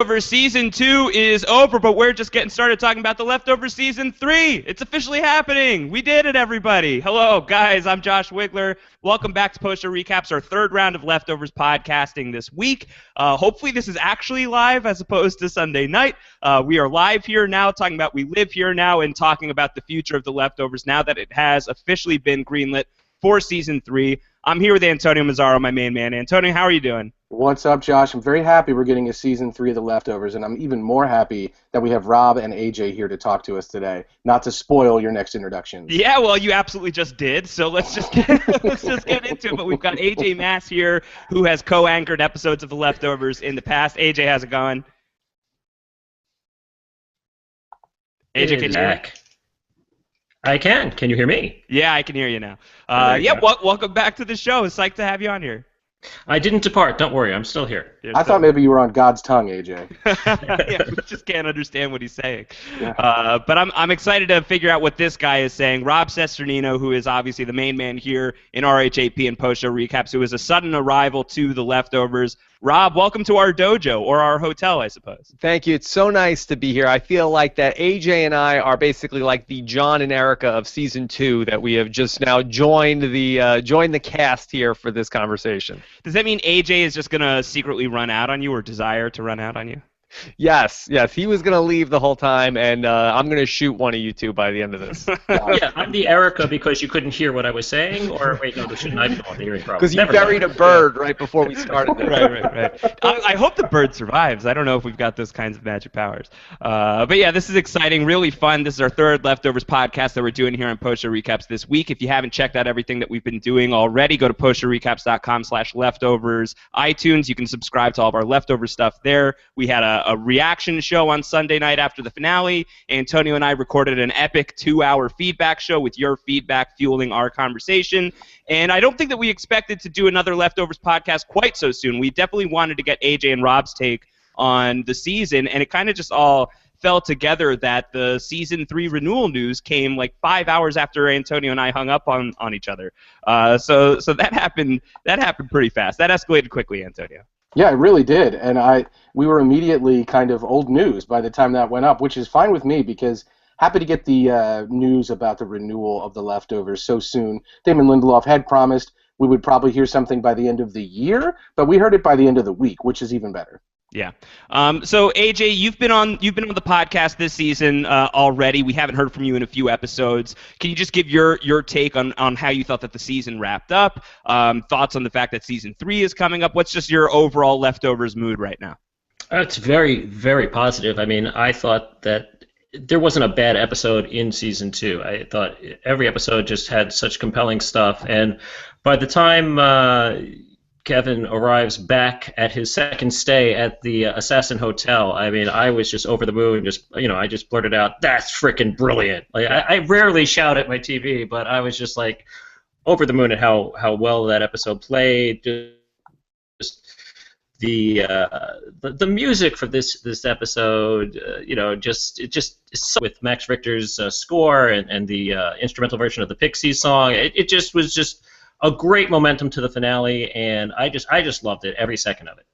Leftovers Season 2 is over, but we're just getting started talking about The Leftovers Season 3. It's officially happening. We did it, everybody. Hello, guys. I'm Josh Wigler. Welcome back to Post Show Recaps, our third round of Leftovers podcasting this week. Hopefully this is actually live as opposed to Sunday night. We are live here now, talking about We Live Here Now and talking about the future of The Leftovers now that it has officially been greenlit for Season 3. I'm here with Antonio Mazzaro, my main man. Antonio, how are you doing? What's up, Josh? I'm very happy we're getting a Season 3 of The Leftovers, and I'm even more happy that we have Rob and AJ here to talk to us today, not to spoil your next introductions. Yeah, well, you absolutely just did, so let's just get into it. But we've got AJ Mass here, who has co-anchored episodes of The Leftovers in the past. AJ, how's it going? AJ, can you hear me? I can. Can you hear me? Yeah, I can hear you now. Welcome back to the show. It's psyched to have you on here. I didn't depart. Don't worry. I'm still here. I thought maybe you were on God's tongue, AJ. Yeah, we just can't understand what he's saying. Yeah. But I'm excited to figure out what this guy is saying. Rob Cesternino, who is obviously the main man here in RHAP and Post Show Recaps, who is a sudden arrival to The Leftovers. Rob, welcome to our dojo, or our hotel, I suppose. Thank you. It's so nice to be here. I feel like that AJ and I are basically like the John and Erica of Season 2, that we have just now joined the cast here for this conversation. Does that mean AJ is just going to secretly run out on you, or desire to run out on you? Yes. He was going to leave the whole time, and I'm going to shoot one of you two by the end of this. Yeah, I'm the Erica because you couldn't hear what I was saying, or wait, no, shouldn't I be the one hearing problem? Because you buried a bird right before we started this. Right. I hope the bird survives. I don't know if we've got those kinds of magic powers. But yeah, this is exciting, really fun. This is our third Leftovers podcast that we're doing here on Post Show Recaps this week. If you haven't checked out everything that we've been doing already, go to postshowrecaps.com/leftovers. iTunes, you can subscribe to all of our Leftovers stuff there. We had a reaction show on Sunday night after the finale. Antonio and I recorded an epic 2-hour feedback show with your feedback fueling our conversation. And I don't think that we expected to do another Leftovers podcast quite so soon. We definitely wanted to get AJ and Rob's take on the season, and it kind of just all fell together that the Season 3 renewal news came like 5 hours after Antonio and I hung up on each other. So that happened pretty fast. That escalated quickly, Antonio. Yeah, it really did, and we were immediately kind of old news by the time that went up, which is fine with me because happy to get the news about the renewal of The Leftovers so soon. Damon Lindelof had promised we would probably hear something by the end of the year, but we heard it by the end of the week, which is even better. Yeah. So AJ, you've been on the podcast this season already. We haven't heard from you in a few episodes. Can you just give your take on how you thought that the season wrapped up? Thoughts on the fact that Season 3 is coming up? What's just your overall Leftovers mood right now? It's very, very positive. I mean, I thought that there wasn't a bad episode in Season 2. I thought every episode just had such compelling stuff, and by the time Kevin arrives back at his second stay at the Assassin Hotel, I mean, I was just over the moon. I just blurted out, "That's freaking brilliant!" Like, I rarely shout at my TV, but I was just like over the moon at how well that episode played. Just the music for this episode, with Max Richter's score and the instrumental version of the Pixies song, it just was just a great momentum to the finale, and I just loved it, every second of it.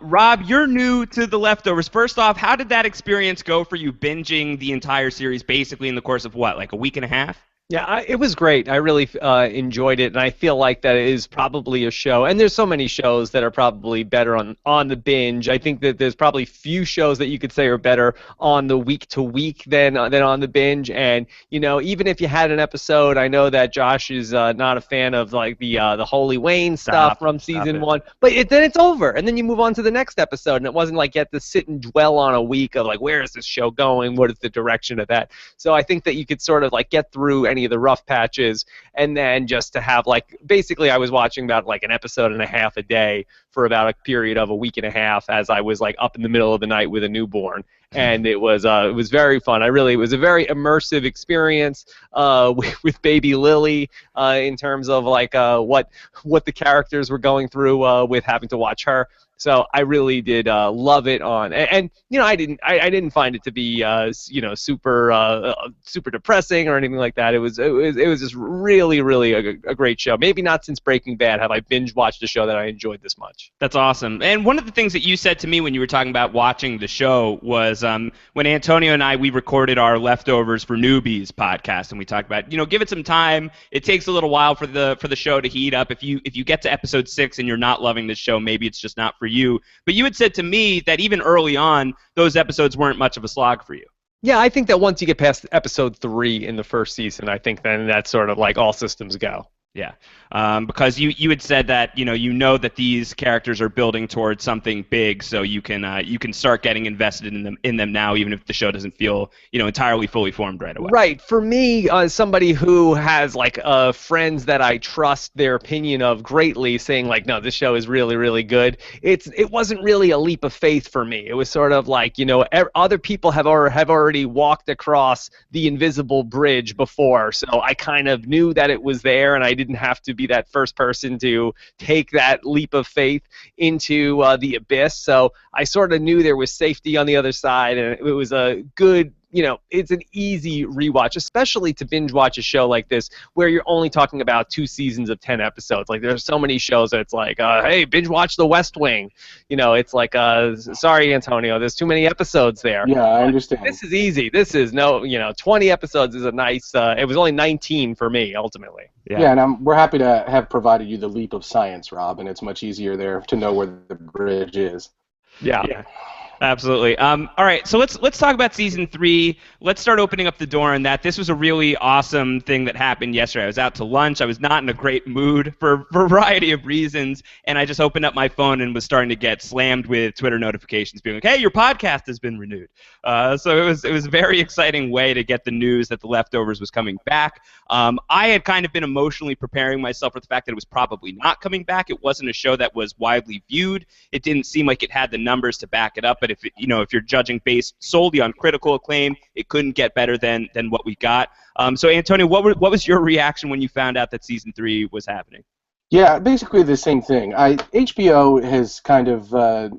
Rob, you're new to The Leftovers. First off, how did that experience go for you, binging the entire series basically in the course of what, like a week and a half? Yeah, it was great. I really enjoyed it, and I feel like that is probably a show. And there's so many shows that are probably better on the binge. I think that there's probably few shows that you could say are better on the week to week than on the binge. And even if you had an episode, I know that Josh is not a fan of like the Holy Wayne stuff from season 1, but then it's over, and then you move on to the next episode, and it wasn't like you had to sit and dwell on a week of like, where is this show going? What is the direction of that? So I think that you could sort of like get through any of the rough patches, and then just to have like, basically I was watching about like an episode and a half a day for about a period of a week and a half as I was like up in the middle of the night with a newborn, and it was very fun. It was a very immersive experience with baby Lily in terms of like what the characters were going through with having to watch her. So I really did love it and you know, I didn't find it to be you know, super depressing or anything like that. It was just really a great show. Maybe not since Breaking Bad have I binge watched a show that I enjoyed this much. That's awesome. And one of the things that you said to me when you were talking about watching the show was when Antonio and we recorded our Leftovers for Newbies podcast, and we talked about, you know, give it some time. It takes a little while for the show to heat up. If you get to episode 6 and you're not loving the show, maybe it's just not for you. But you had said to me that even early on, those episodes weren't much of a slog for you. Yeah, I think that once you get past episode 3 in the first season, I think then that's sort of like all systems go. Yeah, because you had said that you know that these characters are building towards something big, so you can start getting invested in them now, even if the show doesn't feel entirely fully formed right away. Right. For me, somebody who has like friends that I trust their opinion of greatly, saying like, no, this show is really good. It wasn't really a leap of faith for me. It was sort of like, other people have already walked across the invisible bridge before, so I kind of knew that it was there, and I didn't have to be that first person to take that leap of faith into the abyss. So I sort of knew there was safety on the other side, and it was a good, it's an easy rewatch, especially to binge watch a show like this where you're only talking about 2 seasons of 10 episodes. Like, there's so many shows that it's like, hey, binge watch The West Wing. It's like, sorry, Antonio, there's too many episodes there. Yeah, I understand. This is easy. This is 20 episodes is a nice, it was only 19 for me, ultimately. Yeah, and we're happy to have provided you the leap of science, Rob, and it's much easier there to know where the bridge is. Yeah. Absolutely. All right, so let's talk about season 3. Let's start opening up the door on that. This was a really awesome thing that happened yesterday. I was out to lunch. I was not in a great mood for a variety of reasons, and I just opened up my phone and was starting to get slammed with Twitter notifications being like, hey, your podcast has been renewed. So it was a very exciting way to get the news that The Leftovers was coming back. I had kind of been emotionally preparing myself for the fact that it was probably not coming back. It wasn't a show that was widely viewed. It didn't seem like it had the numbers to back it up. But if you're judging based solely on critical acclaim, it couldn't get better than what we got. So Antonio, what was your reaction when you found out that season 3 was happening? Yeah, basically the same thing. HBO has kind of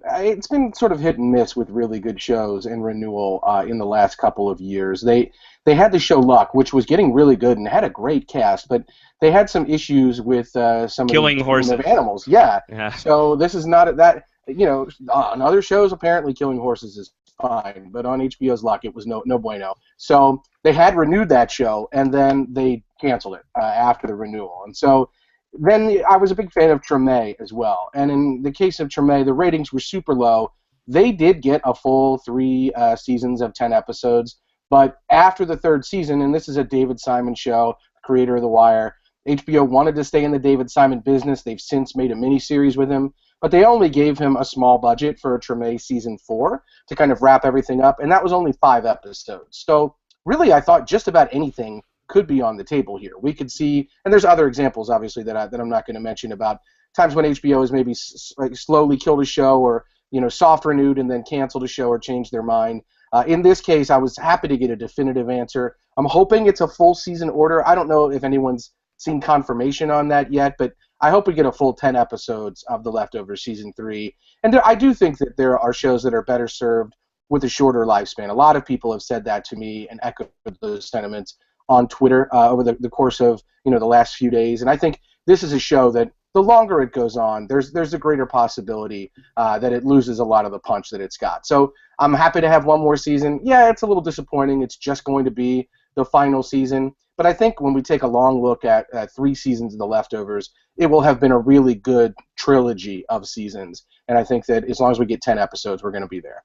it's been sort of hit and miss with really good shows and renewal in the last couple of years. They had the show Luck, which was getting really good and had a great cast, but they had some issues with some killing horses of animals. Yeah. So this is not that. On other shows, apparently killing horses is fine, but on HBO's Luck, it was no bueno. So they had renewed that show, and then they canceled it after the renewal. And so then I was a big fan of Treme as well. And in the case of Treme, the ratings were super low. They did get a full 3 seasons of 10 episodes, but after the 3rd season, and this is a David Simon show, creator of The Wire, HBO wanted to stay in the David Simon business. They've since made a miniseries with him, but they only gave him a small budget for Treme season 4 to kind of wrap everything up, and that was only 5 episodes. So really, I thought just about anything could be on the table here. We could see, and there's other examples, obviously, that I'm not going to mention about times when HBO has maybe slowly killed a show or soft renewed and then canceled a show or changed their mind. In this case, I was happy to get a definitive answer. I'm hoping it's a full season order. I don't know if anyone's seen confirmation on that yet, but I hope we get a full 10 episodes of The Leftovers season 3. And I do think that there are shows that are better served with a shorter lifespan. A lot of people have said that to me and echoed those sentiments on Twitter over the course of the last few days. And I think this is a show that the longer it goes on, there's a greater possibility that it loses a lot of the punch that it's got. So I'm happy to have one more season. Yeah, it's a little disappointing. It's just going to be the final season. But I think when we take a long look at 3 seasons of The Leftovers, it will have been a really good trilogy of seasons. And I think that as long as we get 10 episodes, we're going to be there.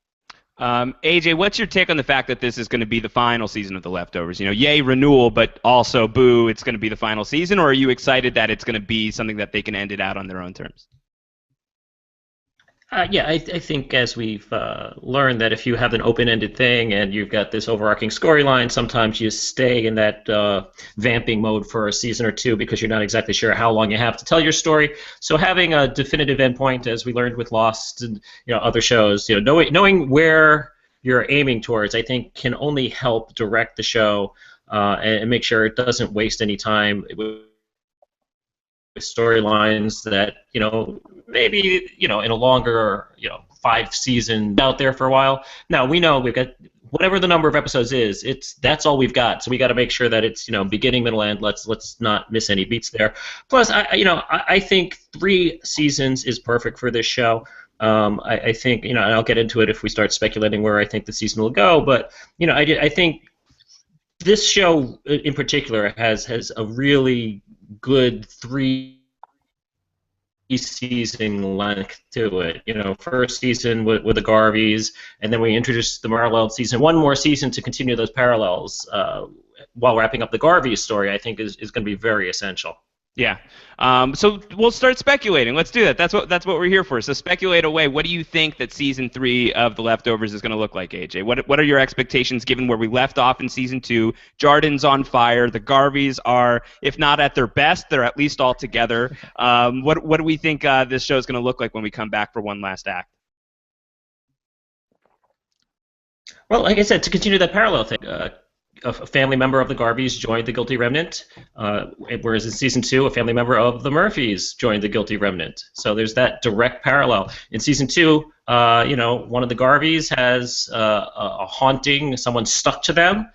AJ, what's your take on the fact that this is going to be the final season of The Leftovers? Yay, renewal, but also boo, it's going to be the final season, or are you excited that it's going to be something that they can end it out on their own terms? I think as we've learned that if you have an open-ended thing and you've got this overarching storyline, sometimes you stay in that vamping mode for a season or 2 because you're not exactly sure how long you have to tell your story. So having a definitive endpoint, as we learned with Lost and other shows, knowing where you're aiming towards, I think can only help direct the show and make sure it doesn't waste any time storylines that, maybe, in a longer, 5-season out there for a while. Now, we know we've got whatever the number of episodes is, that's all we've got. So we got to make sure that it's, beginning, middle, end. Let's not miss any beats there. Plus, I think 3 seasons is perfect for this show. I think, and I'll get into it if we start speculating where I think the season will go, but, I think this show in particular has a really good 3-season length to it. First season with the Garveys, and then we introduced the parallel season. One more season to continue those parallels while wrapping up the Garvey story, I think, is going to be very essential. Yeah. So we'll start speculating. Let's do that. That's what we're here for. So speculate away. What do you think that season 3 of The Leftovers is going to look like, AJ? What are your expectations given where we left off in season 2? Jardin's on fire. The Garveys are, if not at their best, they're at least all together. What do we think this show is going to look like when we come back for one last act? Well, like I said, to continue that parallel thing, a family member of the Garveys joined the Guilty Remnant, whereas in season 2, a family member of the Murphys joined the Guilty Remnant. So there's that direct parallel. In season 2, one of the Garveys has a haunting, someone stuck to them.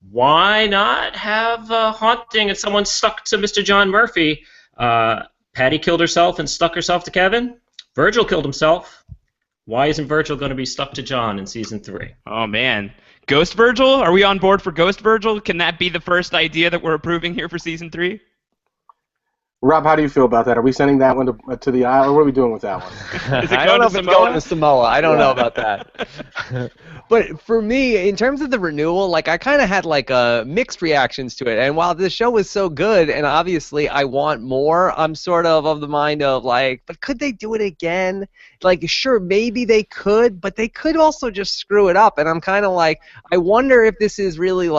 Why not have a haunting and someone stuck to Mr. John Murphy? Patty killed herself and stuck herself to Kevin. Virgil killed himself. Why isn't Virgil going to be stuck to John in season 3? Oh, man. Ghost Virgil? Are we on board for Ghost Virgil? Can that be the first idea that we're approving here for season 3? Rob, how do you feel about that? Are we sending that one to the aisle, or what are we doing with that one? I don't know if it's going to Samoa. I don't know about that. But for me, in terms of the renewal, I kind of had mixed reactions to it. And while this show was so good, and obviously I want more, I'm sort of the mind of but could they do it again? Sure, maybe they could, but they could also just screw it up. And I'm kind of I wonder if this is really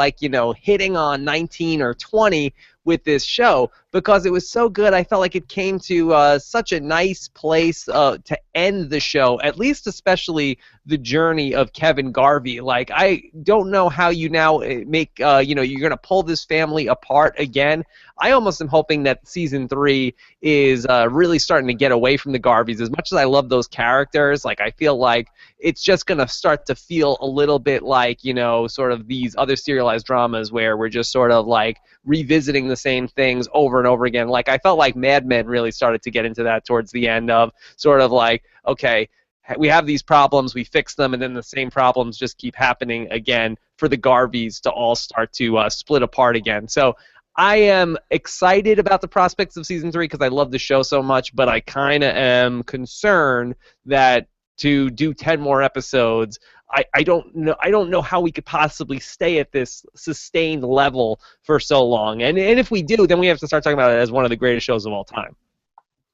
hitting on 19 or 20 with this show, because it was so good. I felt like it came to such a nice place to end the show, at least especially the journey of Kevin Garvey. I don't know how you now make, you're going to pull this family apart again. I almost am hoping that season 3 is really starting to get away from the Garveys. As much as I love those characters, I feel like it's just going to start to feel a little bit sort of these other serialized dramas where we're just sort of revisiting the same things over and over again. I felt like Mad Men really started to get into that towards the end of sort of okay, we have these problems, we fix them, and then the same problems just keep happening again for the Garveys to all start to split apart again. So I am excited about the prospects of season 3 because I love the show so much, but I kind of am concerned that to do 10 more episodes, I don't know how we could possibly stay at this sustained level for so long. And if we do, then we have to start talking about it as one of the greatest shows of all time.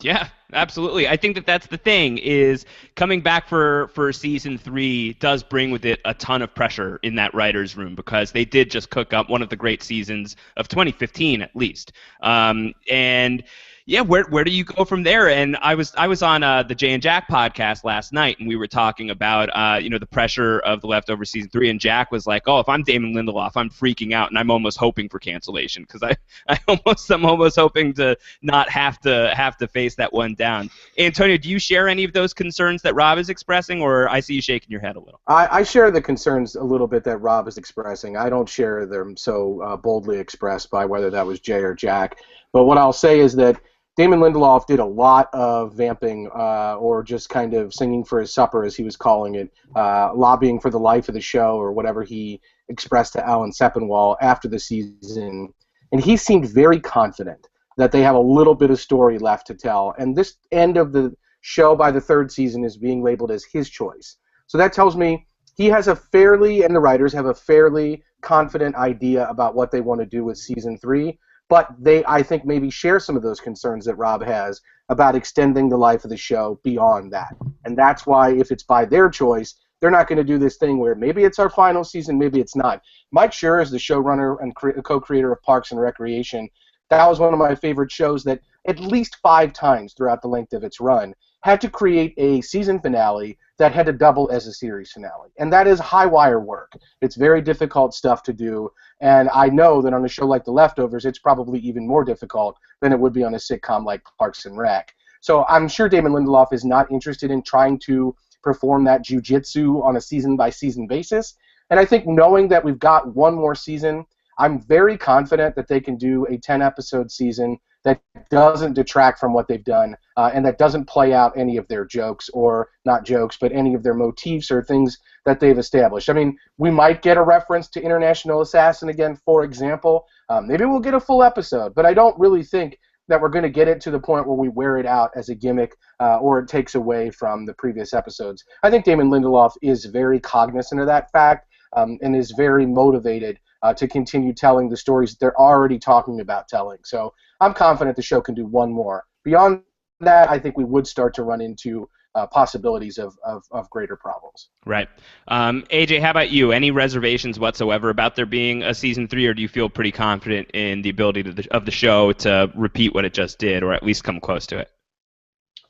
Yeah, absolutely. I think that's the thing, is coming back for season 3 does bring with it a ton of pressure in that writer's room, because they did just cook up one of the great seasons of 2015 at least. And yeah, where do you go from there? And I was on the Jay and Jack podcast last night, and we were talking about the pressure of The Leftovers season 3, and Jack was like, "Oh, if I'm Damon Lindelof, I'm freaking out, and I'm almost hoping for cancellation, because I'm almost hoping to not have to face that one down." Antonio, do you share any of those concerns that Rob is expressing, or I see you shaking your head a little? I share the concerns a little bit that Rob is expressing. I don't share them so boldly expressed by whether that was Jay or Jack. But what I'll say is that Damon Lindelof did a lot of vamping, or just kind of singing for his supper, as he was calling it, lobbying for the life of the show, or whatever he expressed to Alan Sepinwall after the season. And he seemed very confident that they have a little bit of story left to tell. And this end of the show by the 3rd season is being labeled as his choice. So that tells me he has and the writers have a fairly confident idea about what they want to do with season 3. But they, I think, maybe share some of those concerns that Rob has about extending the life of the show beyond that. And that's why, if it's by their choice, they're not going to do this thing where maybe it's our final season, maybe it's not. Mike Schur is the showrunner and co-creator of Parks and Recreation. That was one of my favorite shows that at least 5 times throughout the length of its run had to create a season finale that had to double as a series finale. And that is high wire work. It's very difficult stuff to do. And I know that on a show like The Leftovers, it's probably even more difficult than it would be on a sitcom like Parks and Rec. So I'm sure Damon Lindelof is not interested in trying to perform that jujitsu on a season-by-season basis. And I think knowing that we've got one more season, I'm very confident that they can do a 10-episode season that doesn't detract from what they've done and that doesn't play out any of their jokes, or not jokes, but any of their motifs or things that they've established. I mean, we might get a reference to International Assassin again, for example. Maybe we'll get a full episode, but I don't really think that we're going to get it to the point where we wear it out as a gimmick or it takes away from the previous episodes. I think Damon Lindelof is very cognizant of that fact and is very motivated to continue telling the stories that they're already talking about telling. So I'm confident the show can do one more. Beyond that, I think we would start to run into possibilities of greater problems. Right. AJ, how about you? Any reservations whatsoever about there being a season 3, or do you feel pretty confident in the ability of the show to repeat what it just did, or at least come close to it?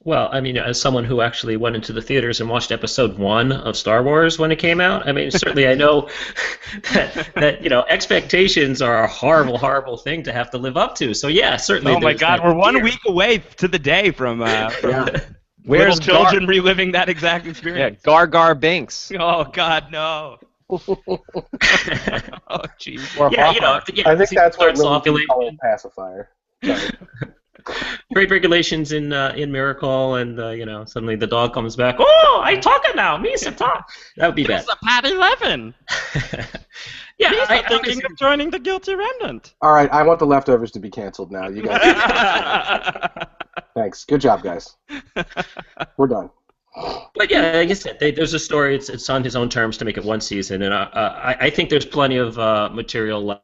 Well, I mean, as someone who actually went into the theaters and watched episode 1 of Star Wars when it came out, I mean, certainly I know that expectations are a horrible, horrible thing to have to live up to. So, yeah, certainly. Oh, my God, we're 1 week away to the day from where's children reliving that exact experience? Yeah, Gar Gar Binks. Oh, God, no. Oh, jeez. Yeah, I think that's what really call a pacifier. Great regulations in Miracle, and suddenly the dog comes back. Oh, I talking now. Misa talk. That would be bad. It's a Pat 11. Yeah, I'm thinking of joining the Guilty Remnant. All right, I want The Leftovers to be canceled now. You guys. Thanks. Good job, guys. We're done. But yeah, like I said, there's a story. It's on his own terms to make it one season, and I think there's plenty of material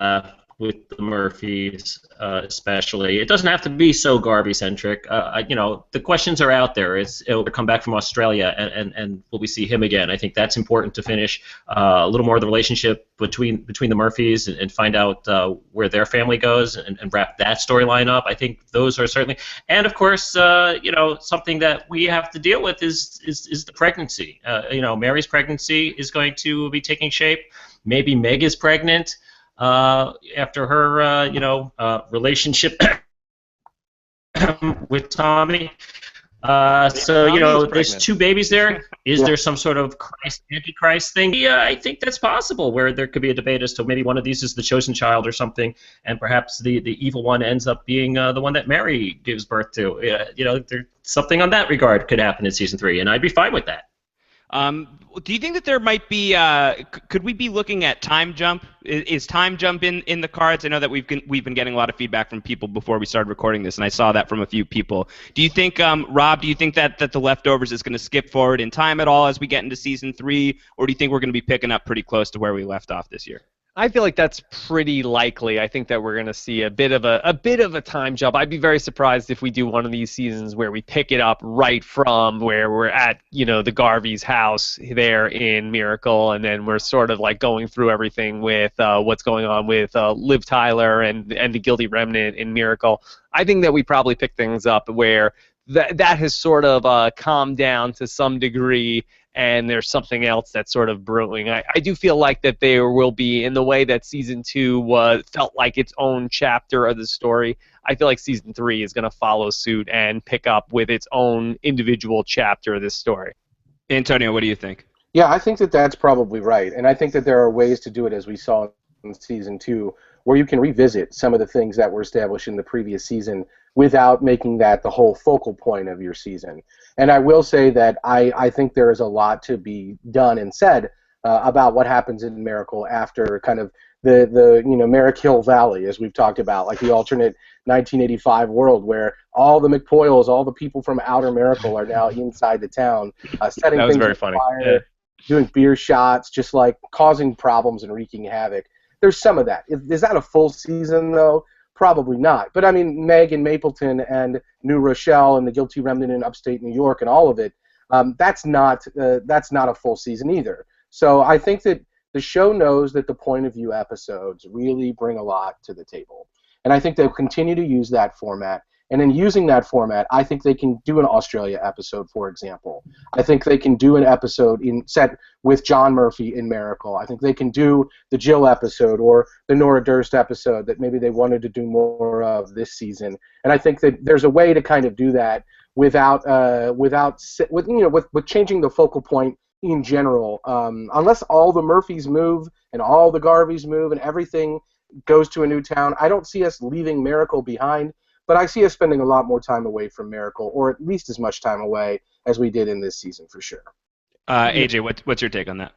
left with the Murphys, especially. It doesn't have to be so Garvey-centric. The questions are out there. It'll come back from Australia, and will we see him again? I think that's important to finish a little more of the relationship between the Murphys and find out where their family goes and wrap that storyline up. I think those are certainly, and of course, something that we have to deal with is the pregnancy. Mary's pregnancy is going to be taking shape. Maybe Meg is pregnant. After her, relationship with Tommy. There's 2 babibies there. Is there some sort of Antichrist thing? Yeah, I think that's possible, where there could be a debate as to maybe one of these is the chosen child or something, and perhaps the evil one ends up being the one that Mary gives birth to. Something on that regard could happen in season 3, and I'd be fine with that. Do you think that there might be? Could we be looking at Time Jump? Is Time Jump in the cards? I know that we've been getting a lot of feedback from people before we started recording this, and I saw that from a few people. Do you think, Rob? Do you think that The Leftovers is going to skip forward in time at all as we get into season 3, or do you think we're going to be picking up pretty close to where we left off this year? I feel like that's pretty likely. I think that we're going to see a bit of a time jump. I'd be very surprised if we do one of these seasons where we pick it up right from where we're at, the Garvey's house there in Miracle, and then we're sort of like going through everything with what's going on with Liv Tyler and the Guilty Remnant in Miracle. I think that we probably pick things up where that has sort of calmed down to some degree, and there's something else that's sort of brewing. I do feel like that there will be, in the way that season 2 felt like its own chapter of the story, I feel like season 3 is going to follow suit and pick up with its own individual chapter of this story. Antonio, what do you think? Yeah, I think that that's probably right, and I think that there are ways to do it, as we saw in season 2, where you can revisit some of the things that were established in the previous season without making that the whole focal point of your season. And I will say that I think there is a lot to be done and said about what happens in Miracle after kind of the Merrick Hill Valley, as we've talked about, like the alternate 1985 world where all the McPoyles, all the people from Outer Miracle are now inside the town, setting things on fire, doing beer shots, just like causing problems and wreaking havoc. There's some of that. Is that a full season, though? Probably not. But, I mean, Meg and Mapleton and New Rochelle and the Guilty Remnant in upstate New York and all of it, that's not a full season either. So I think that the show knows that the point of view episodes really bring a lot to the table. And I think they'll continue to use that format. And in using that format, I think they can do an Australia episode, for example. I think they can do an episode set with John Murphy in Miracle. I think they can do the Jill episode or the Nora Durst episode that maybe they wanted to do more of this season. And I think that there's a way to kind of do that without changing the focal point in general. Unless all the Murphys move and all the Garveys move and everything goes to a new town, I don't see us leaving Miracle behind. But I see us spending a lot more time away from Miracle, or at least as much time away as we did in this season, for sure. AJ, what's your take on that?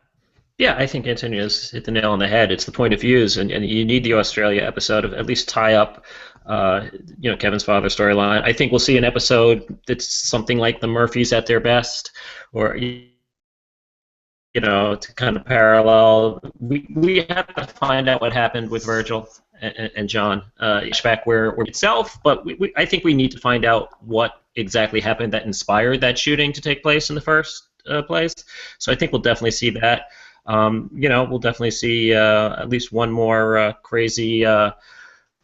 Yeah, I think Antonio's hit the nail on the head. It's the point of views, and you need the Australia episode to at least tie up, Kevin's father storyline. I think we'll see an episode that's something like the Murphys at their best, or to kind of parallel. We have to find out what happened with Virgil and John back where itself, but I think we need to find out what exactly happened that inspired that shooting to take place in the first place. So I think we'll definitely see that. We'll definitely see at least one more crazy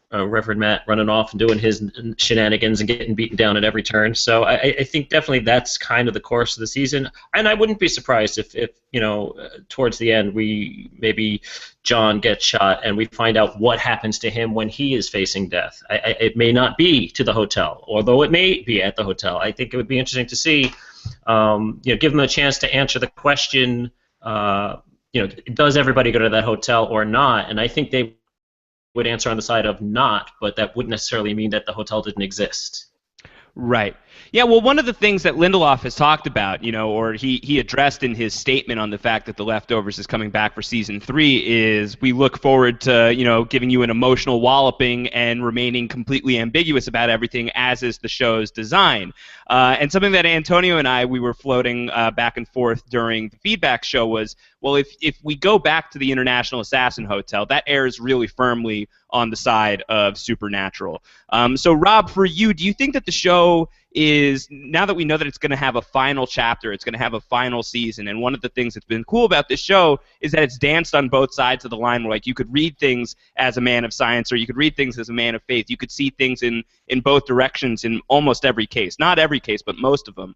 Reverend Matt running off and doing his shenanigans and getting beaten down at every turn. So I think definitely that's kind of the course of the season. And I wouldn't be surprised if towards the end maybe John gets shot and we find out what happens to him when he is facing death. It may not be to the hotel, although it may be at the hotel. I think it would be interesting to see, give them a chance to answer the question, does everybody go to that hotel or not? And I think they would answer on the side of not, but that wouldn't necessarily mean that the hotel didn't exist. Right. Yeah, well, one of the things that Lindelof has talked about, or he addressed in his statement on the fact that The Leftovers is coming back for season 3 is we look forward to, giving you an emotional walloping and remaining completely ambiguous about everything, as is the show's design. And something that Antonio and we were floating back and forth during the feedback show was, well, if we go back to the International Assassin Hotel, that airs really firmly on the side of Supernatural. So, Rob, for you, do you think that the show is, now that we know that it's going to have a final chapter, it's going to have a final season, and one of the things that's been cool about this show is that it's danced on both sides of the line, where you could read things as a man of science or you could read things as a man of faith. You could see things in both directions in almost every case. Not every case, but most of them.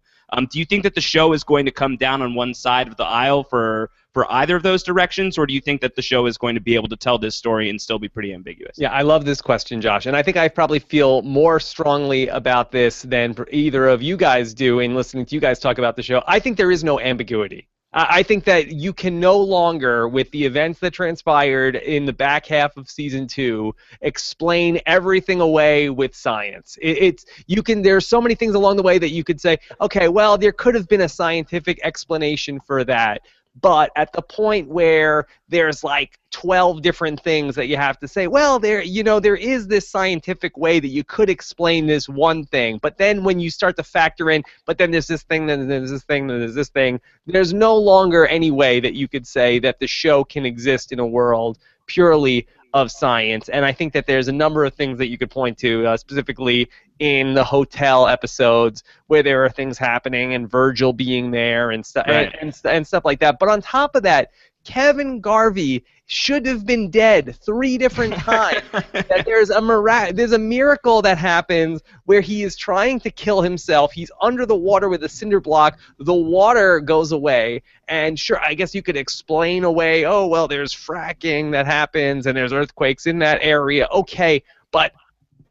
Do you think that the show is going to come down on one side of the aisle for either of those directions, or do you think that the show is going to be able to tell this story and still be pretty ambiguous? Yeah, I love this question, Josh, and I think I probably feel more strongly about this than either of you guys do in listening to you guys talk about the show. I think there is no ambiguity. I think that you can no longer, with the events that transpired in the back half of season 2, explain everything away with science. There's so many things along the way that you could say, okay, well, there could have been a scientific explanation for that. But at the point where there's 12 different things that you have to say, well, there is this scientific way that you could explain this one thing. But then when you start to factor in, but then there's this thing, then there's this thing, then there's this thing, there's no longer any way that you could say that the show can exist in a world purely of science. And I think that there's a number of things that you could point to, specifically in the hotel episodes where there are things happening and Virgil being there and stuff and stuff like that. But on top of that, Kevin Garvey should have been dead 3 different times. That there's a miracle that happens where he is trying to kill himself. He's under the water with a cinder block. The water goes away. And sure, I guess you could explain away, oh, well, there's fracking that happens and there's earthquakes in that area. Okay, but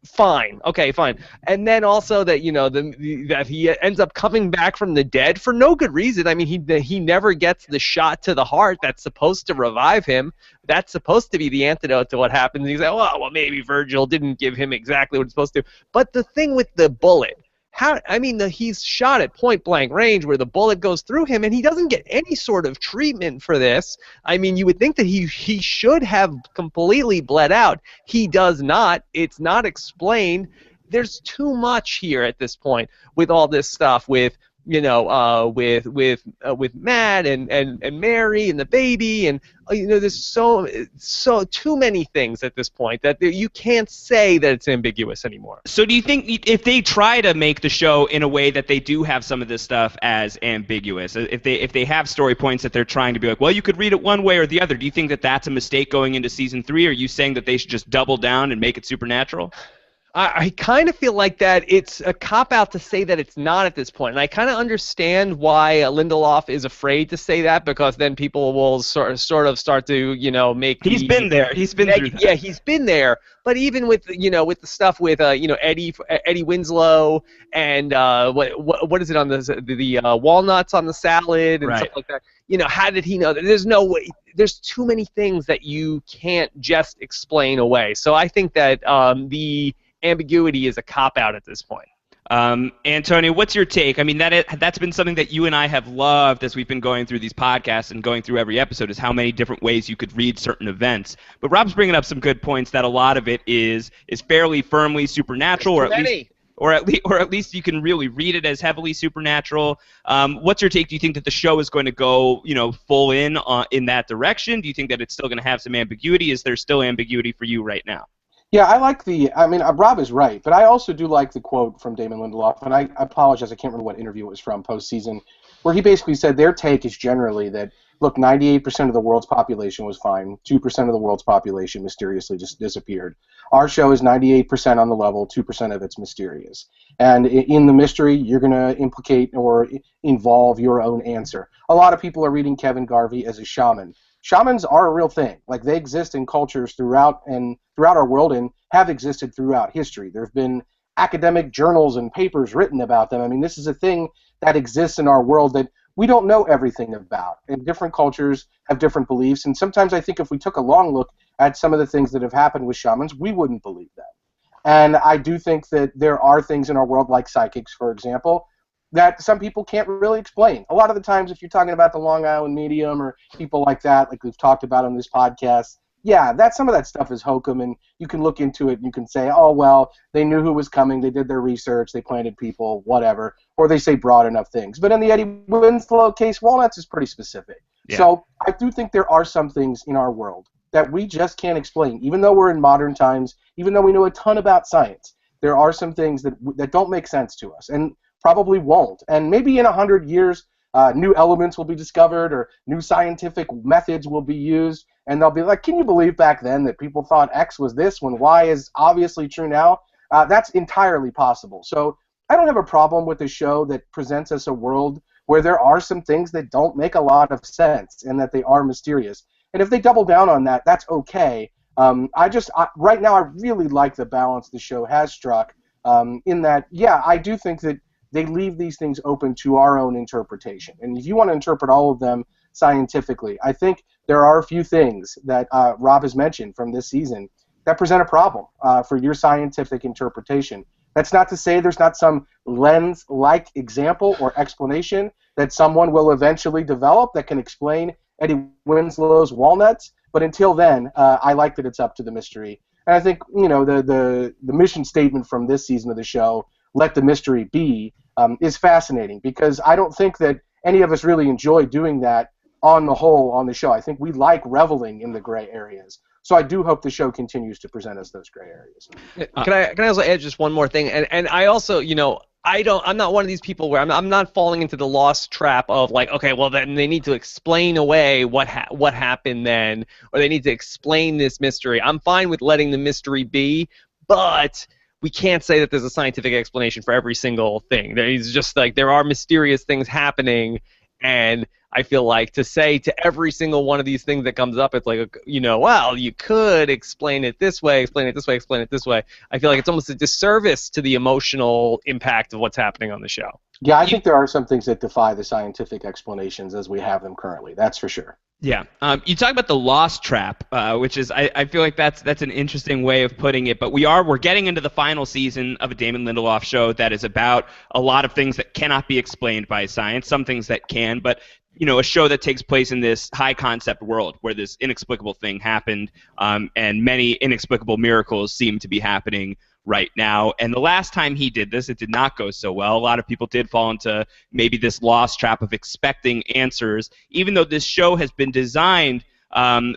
fine. Okay, fine. And then also that that he ends up coming back from the dead for no good reason. I mean, he never gets the shot to the heart that's supposed to revive him. That's supposed to be the antidote to what happens. He's like, well, maybe Virgil didn't give him exactly what it's supposed to. But the thing with the bullet, he's shot at point blank range where the bullet goes through him, and he doesn't get any sort of treatment for this. I mean, you would think that he should have completely bled out. He does not. It's not explained. There's too much here at this point with all this stuff with Matt and Mary and the baby, and there's so too many things at this point that you can't say that it's ambiguous anymore. So do you think if they try to make the show in a way that they do have some of this stuff as ambiguous, if they have story points that they're trying to be like, well, you could read it one way or the other, do you think that that's a mistake going into season 3? Or are you saying that they should just double down and make it supernatural? I kind of feel like that it's a cop-out to say that it's not at this point. And I kind of understand why Lindelof is afraid to say that, because then people will sort of start to, make He's been there. He's been through that. Yeah, he's been there. But even with, with the stuff with, Eddie Winslow and what is it on the walnuts on the salad and Right. stuff like that. How did he know that? There's no way. There's too many things that you can't just explain away. So I think that the ambiguity is a cop-out at this point. Antonio, what's your take? I mean, that's been something that you and I have loved as we've been going through these podcasts and going through every episode, is how many different ways you could read certain events. But Rob's bringing up some good points that a lot of it is fairly firmly supernatural, or at least you can really read it as heavily supernatural. What's your take? Do you think that the show is going to go, full in that direction? Do you think that it's still going to have some ambiguity? Is there still ambiguity for you right now? Yeah, Rob is right, but I also do like the quote from Damon Lindelof, and I apologize, I can't remember what interview it was from postseason, where he basically said their take is generally that, look, 98% of the world's population was fine, 2% of the world's population mysteriously just disappeared. Our show is 98% on the level, 2% of it's mysterious. And in the mystery, you're going to implicate or involve your own answer. A lot of people are reading Kevin Garvey as a shaman. Shamans are a real thing. Like, they exist in cultures throughout our world and have existed throughout history. There have been academic journals and papers written about them. I mean, this is a thing that exists in our world that we don't know everything about. And different cultures have different beliefs. And sometimes I think if we took a long look at some of the things that have happened with shamans, we wouldn't believe them. And I do think that there are things in our world, like psychics, for example, that some people can't really explain. A lot of the times, if you're talking about the Long Island Medium or people like that, like we've talked about on this podcast, yeah, some of that stuff is hokum, and you can look into it and you can say, oh, well, they knew who was coming, they did their research, they planted people, whatever, or they say broad enough things. But in the Eddie Winslow case, walnuts is pretty specific. Yeah. So I do think there are some things in our world that we just can't explain, even though we're in modern times, even though we know a ton about science. There are some things that don't make sense to us, and probably won't. And maybe in 100 years, new elements will be discovered or new scientific methods will be used, and they'll be like, can you believe back then that people thought X was this when Y is obviously true now? That's entirely possible. So I don't have a problem with a show that presents us a world where there are some things that don't make a lot of sense and that they are mysterious. And if they double down on that, that's okay. Right now I really like the balance the show has struck, in that, yeah, I do think that they leave these things open to our own interpretation. And if you want to interpret all of them scientifically, I think there are a few things that Rob has mentioned from this season that present a problem for your scientific interpretation. That's not to say there's not some lens-like example or explanation that someone will eventually develop that can explain Eddie Winslow's walnuts, but until then, I like that it's up to the mystery. And I think, the mission statement from this season of the show, let the mystery be, is fascinating, because I don't think that any of us really enjoy doing that on the whole on the show. I think we like reveling in the gray areas. So I do hope the show continues to present us those gray areas. Can I also add just one more thing? And I also, I'm not one of these people where I'm not falling into the lost trap of like, okay, well then they need to explain away what happened then, or they need to explain this mystery. I'm fine with letting the mystery be, but we can't say that there's a scientific explanation for every single thing. There's just like, there are mysterious things happening, and I feel like to say to every single one of these things that comes up, it's like, well, you could explain it this way, explain it this way, explain it this way. I feel like it's almost a disservice to the emotional impact of what's happening on the show. Yeah, I think there are some things that defy the scientific explanations as we have them currently. That's for sure. Yeah. You talk about the lost trap, which is, I feel like that's an interesting way of putting it. But we're getting into the final season of a Damon Lindelof show that is about a lot of things that cannot be explained by science, some things that can, but a show that takes place in this high concept world where this inexplicable thing happened, and many inexplicable miracles seem to be happening right now. And the last time he did this, it did not go so well. A lot of people did fall into maybe this lost trap of expecting answers, even though this show has been designed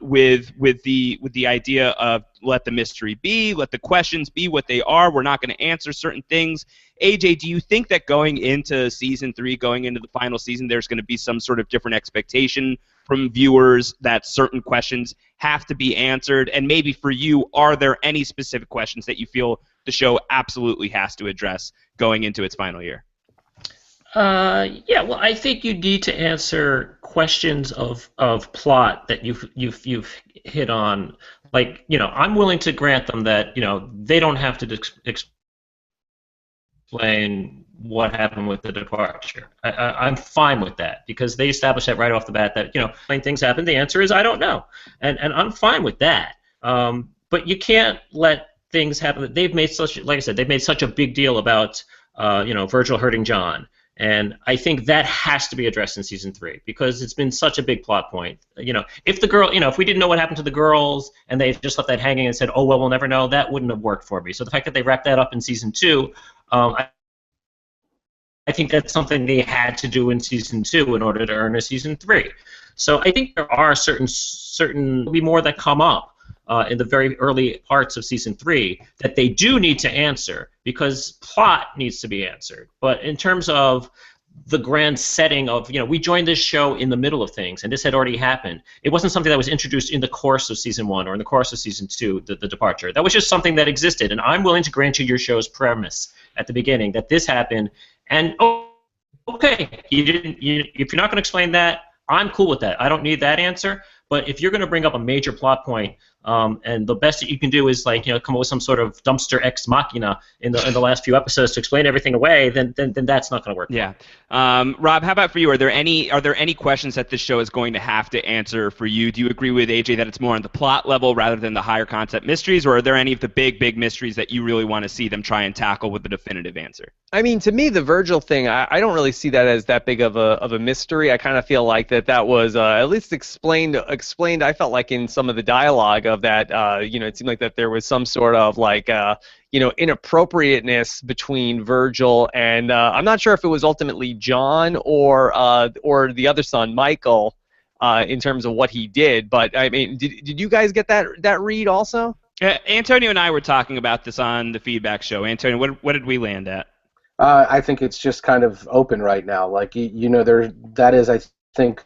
with the idea of let the mystery be, let the questions be what they are. We're not going to answer certain things. AJ, do you think that going into season 3, going into the final season, there's going to be some sort of different expectation from viewers that certain questions have to be answered? And maybe for you, are there any specific questions that you feel the show absolutely has to address going into its final year? Yeah, well, I think you need to answer questions of plot that you've hit on. Like, I'm willing to grant them that, they don't have to explain what happened with the departure. I'm fine with that because they established that right off the bat that, when things happen, the answer is I don't know. And I'm fine with that. But you can't let things happen. They've made such, like I said, they've made such a big deal about, Virgil hurting John. And I think that has to be addressed in season 3 because it's been such a big plot point. If the girl, if we didn't know what happened to the girls and they just left that hanging and said, "Oh well, we'll never know," that wouldn't have worked for me. So the fact that they wrapped that up in season 2, I think that's something they had to do in season 2 in order to earn a season 3. So I think there are certain be more that come up in the very early parts of season 3 that they do need to answer because plot needs to be answered. But in terms of the grand setting of, we joined this show in the middle of things and this had already happened. It wasn't something that was introduced in the course of season 1 or in the course of season 2, the departure. That was just something that existed, and I'm willing to grant you your show's premise at the beginning that this happened. And okay, if you're not going to explain that, I'm cool with that. I don't need that answer. But if you're going to bring up a major plot point, and the best that you can do is come up with some sort of dumpster ex machina in the last few episodes to explain everything away, then that's not going to work. Yeah. Rob, how about for you? Are there any questions that this show is going to have to answer for you? Do you agree with AJ that it's more on the plot level rather than the higher concept mysteries, or are there any of the big mysteries that you really want to see them try and tackle with a definitive answer? I mean, to me, the Virgil thing, I don't really see that as that big of a mystery. I kind of feel like that was at least explained. I felt like in some of the dialogue of that, it seemed like that there was some sort of inappropriateness between Virgil and I'm not sure if it was ultimately John or the other son, Michael, in terms of what he did. But I mean, did you guys get that read also? Antonio and I were talking about this on the feedback show. Antonio, what did we land at? I think it's just kind of open right now. Like, that is, I think,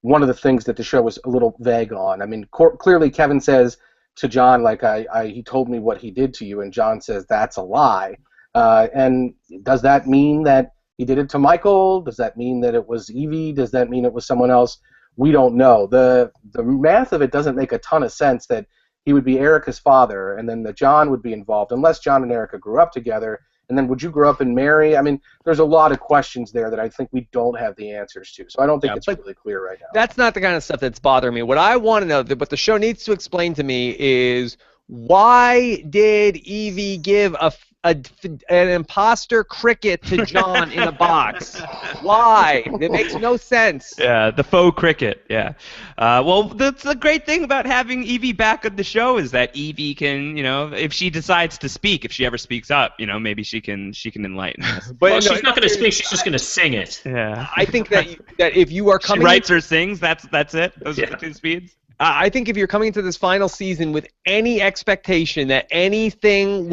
one of the things that the show was a little vague on. I mean, clearly Kevin says to John, like, he told me what he did to you, and John says that's a lie. And does that mean that he did it to Michael? Does that mean that it was Evie? Does that mean it was someone else? We don't know. The math of it doesn't make a ton of sense that he would be Erica's father, and then that John would be involved, unless John and Erica grew up together. And then would you grow up and marry? I mean, there's a lot of questions there that I think we don't have the answers to. So I don't think it's really clear right now. That's not the kind of stuff that's bothering me. What I want to know, what the show needs to explain to me is why did Evie give an imposter cricket to John in a box? Why? It makes no sense. Yeah, the faux cricket. Yeah. Well, that's the great thing about having Evie back on the show is that Evie can, if she decides to speak, if she ever speaks up, maybe she can enlighten us. But she's not going to speak. She's just going to sing it. Yeah. I think that if you are coming, she writes or sings. That's it. Those are the 2 speeds. I think if you're coming into this final season with any expectation that anything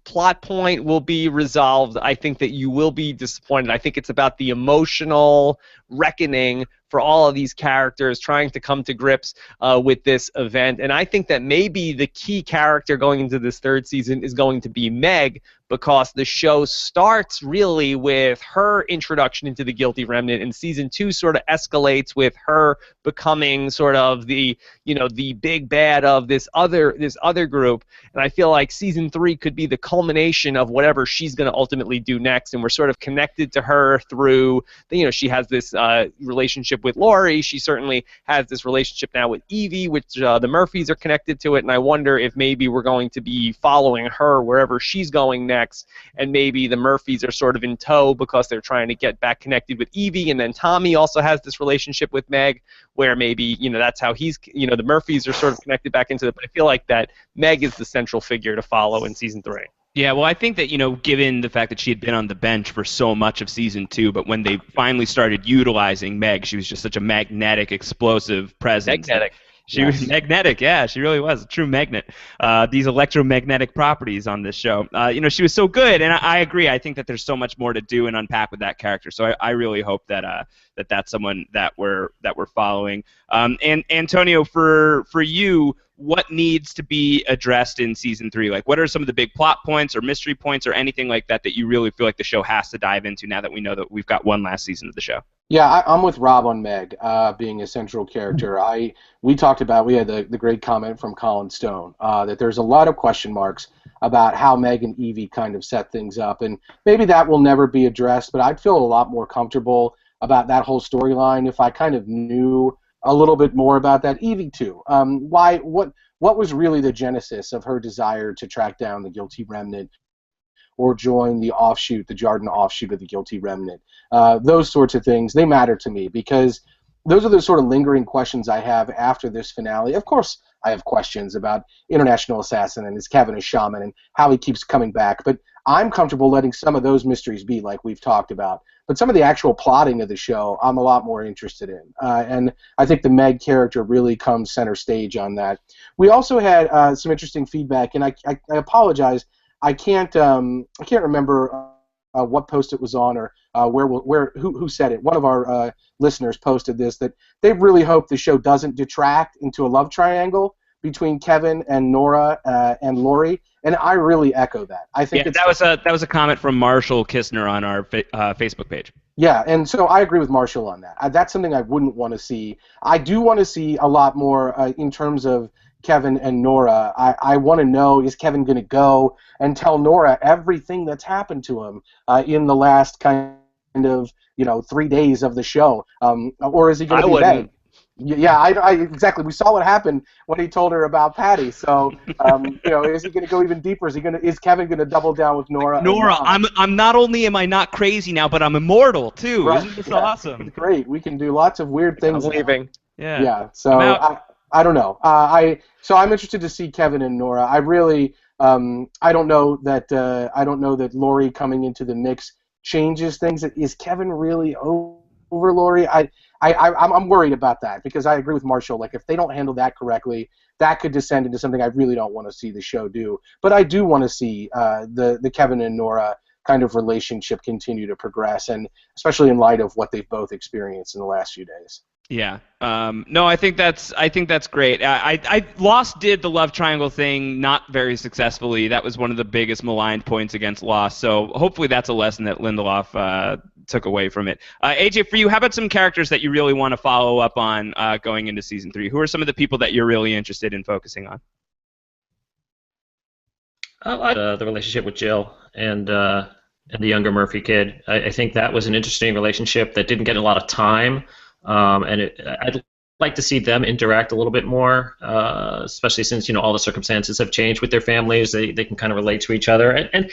plot point will be resolved, I think that you will be disappointed. I think it's about the emotional reckoning for all of these characters trying to come to grips with this event. And I think that maybe the key character going into this 3rd season is going to be Meg, because the show starts really with her introduction into the Guilty Remnant, and season 2 sort of escalates with her becoming sort of the big bad of this other group. And I feel like season 3 could be the culmination of whatever she's going to ultimately do next, and we're sort of connected to her through she has this relationship with Laurie. She certainly has this relationship now with Evie, which the Murphys are connected to it, and I wonder if maybe we're going to be following her wherever she's going next, and maybe the Murphys are sort of in tow because they're trying to get back connected with Evie, and then Tommy also has this relationship with Meg where maybe that's how he's the Murphys are sort of connected back into it. But I feel like that Meg is the central figure to follow in season 3. Yeah, well, I think that, given the fact that she had been on the bench for so much of season 2, but when they finally started utilizing Meg, she was just such a magnetic, explosive presence. Magnetic. She was magnetic, yeah, she really was a true magnet. These electromagnetic properties on this show. She was so good, and I agree. I think that there's so much more to do and unpack with that character. So I really hope that that's someone that we're following. And Antonio, for you, what needs to be addressed in season 3? Like, what are some of the big plot points or mystery points or anything like that that you really feel like the show has to dive into now that we know that we've got one last season of the show? Yeah, I'm with Rob on Meg being a central character. We talked about, we had the great comment from Colin Stone that there's a lot of question marks about how Meg and Evie kind of set things up, and maybe that will never be addressed, but I'd feel a lot more comfortable about that whole storyline if I kind of knew a little bit more about that. Evie too. What was really the genesis of her desire to track down the guilty remnant or join the offshoot, the Jarden offshoot of the guilty remnant? Those sorts of things, they matter to me because those are the sort of lingering questions I have after this finale. Of course, I have questions about International Assassin and is Kevin a shaman and how he keeps coming back, but I'm comfortable letting some of those mysteries be, like we've talked about. But some of the actual plotting of the show, I'm a lot more interested in. And I think the Meg character really comes center stage on that. We also had some interesting feedback, and I apologize. I can't remember what post it was on or who said it. One of our listeners posted this, that they really hope the show doesn't detract into a love triangle between Kevin and Nora and Laurie, and I really echo that. I think that was a comment from Marshall Kistner on our Facebook page. Yeah, and so I agree with Marshall on that. That's something I wouldn't want to see. I do want to see a lot more in terms of Kevin and Nora. I want to know, is Kevin going to go and tell Nora everything that's happened to him in the last kind of 3 days of the show, or is he going to be vague? Yeah, I exactly. We saw what happened when he told her about Patty. So, is he going to go even deeper? Is Kevin going to double down with Nora? Nora, I'm not only am I not crazy now, but I'm immortal too. Right. Isn't this awesome? Great. We can do lots of weird things. I'm leaving. Yeah. Yeah. So I don't know. So I'm interested to see Kevin and Nora. I really I don't know that Laurie coming into the mix changes things. Is Kevin really over Laurie? I'm worried about that because I agree with Marshall. Like, if they don't handle that correctly, that could descend into something I really don't want to see the show do. But I do want to see the Kevin and Nora kind of relationship continue to progress, and especially in light of what they've both experienced in the last few days. Yeah. No, I think that's great. Lost did the love triangle thing not very successfully. That was one of the biggest maligned points against Lost. So hopefully that's a lesson that Lindelof took away from it. AJ, for you, how about some characters that you really want to follow up on going into season 3? Who are some of the people that you're really interested in focusing on? I like the relationship with Jill and the younger Murphy kid. I think that was an interesting relationship that didn't get a lot of time. I'd like to see them interact a little bit more, especially since all the circumstances have changed with their families. They can kind of relate to each other, and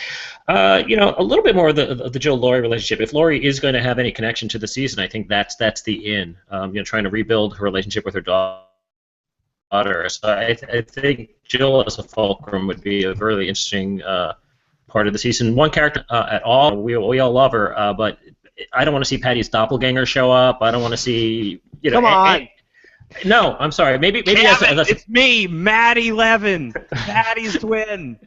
a little bit more of the Jill Laurie relationship. If Laurie is going to have any connection to the season, I think that's the in. Trying to rebuild her relationship with her daughter. So I think Jill as a fulcrum would be a really interesting part of the season. One character at all, we all love her, but I don't want to see Patty's doppelganger show up. I don't want to see, Come on. No, I'm sorry. Maybe it's me, Maddie Levin, Patty's twin.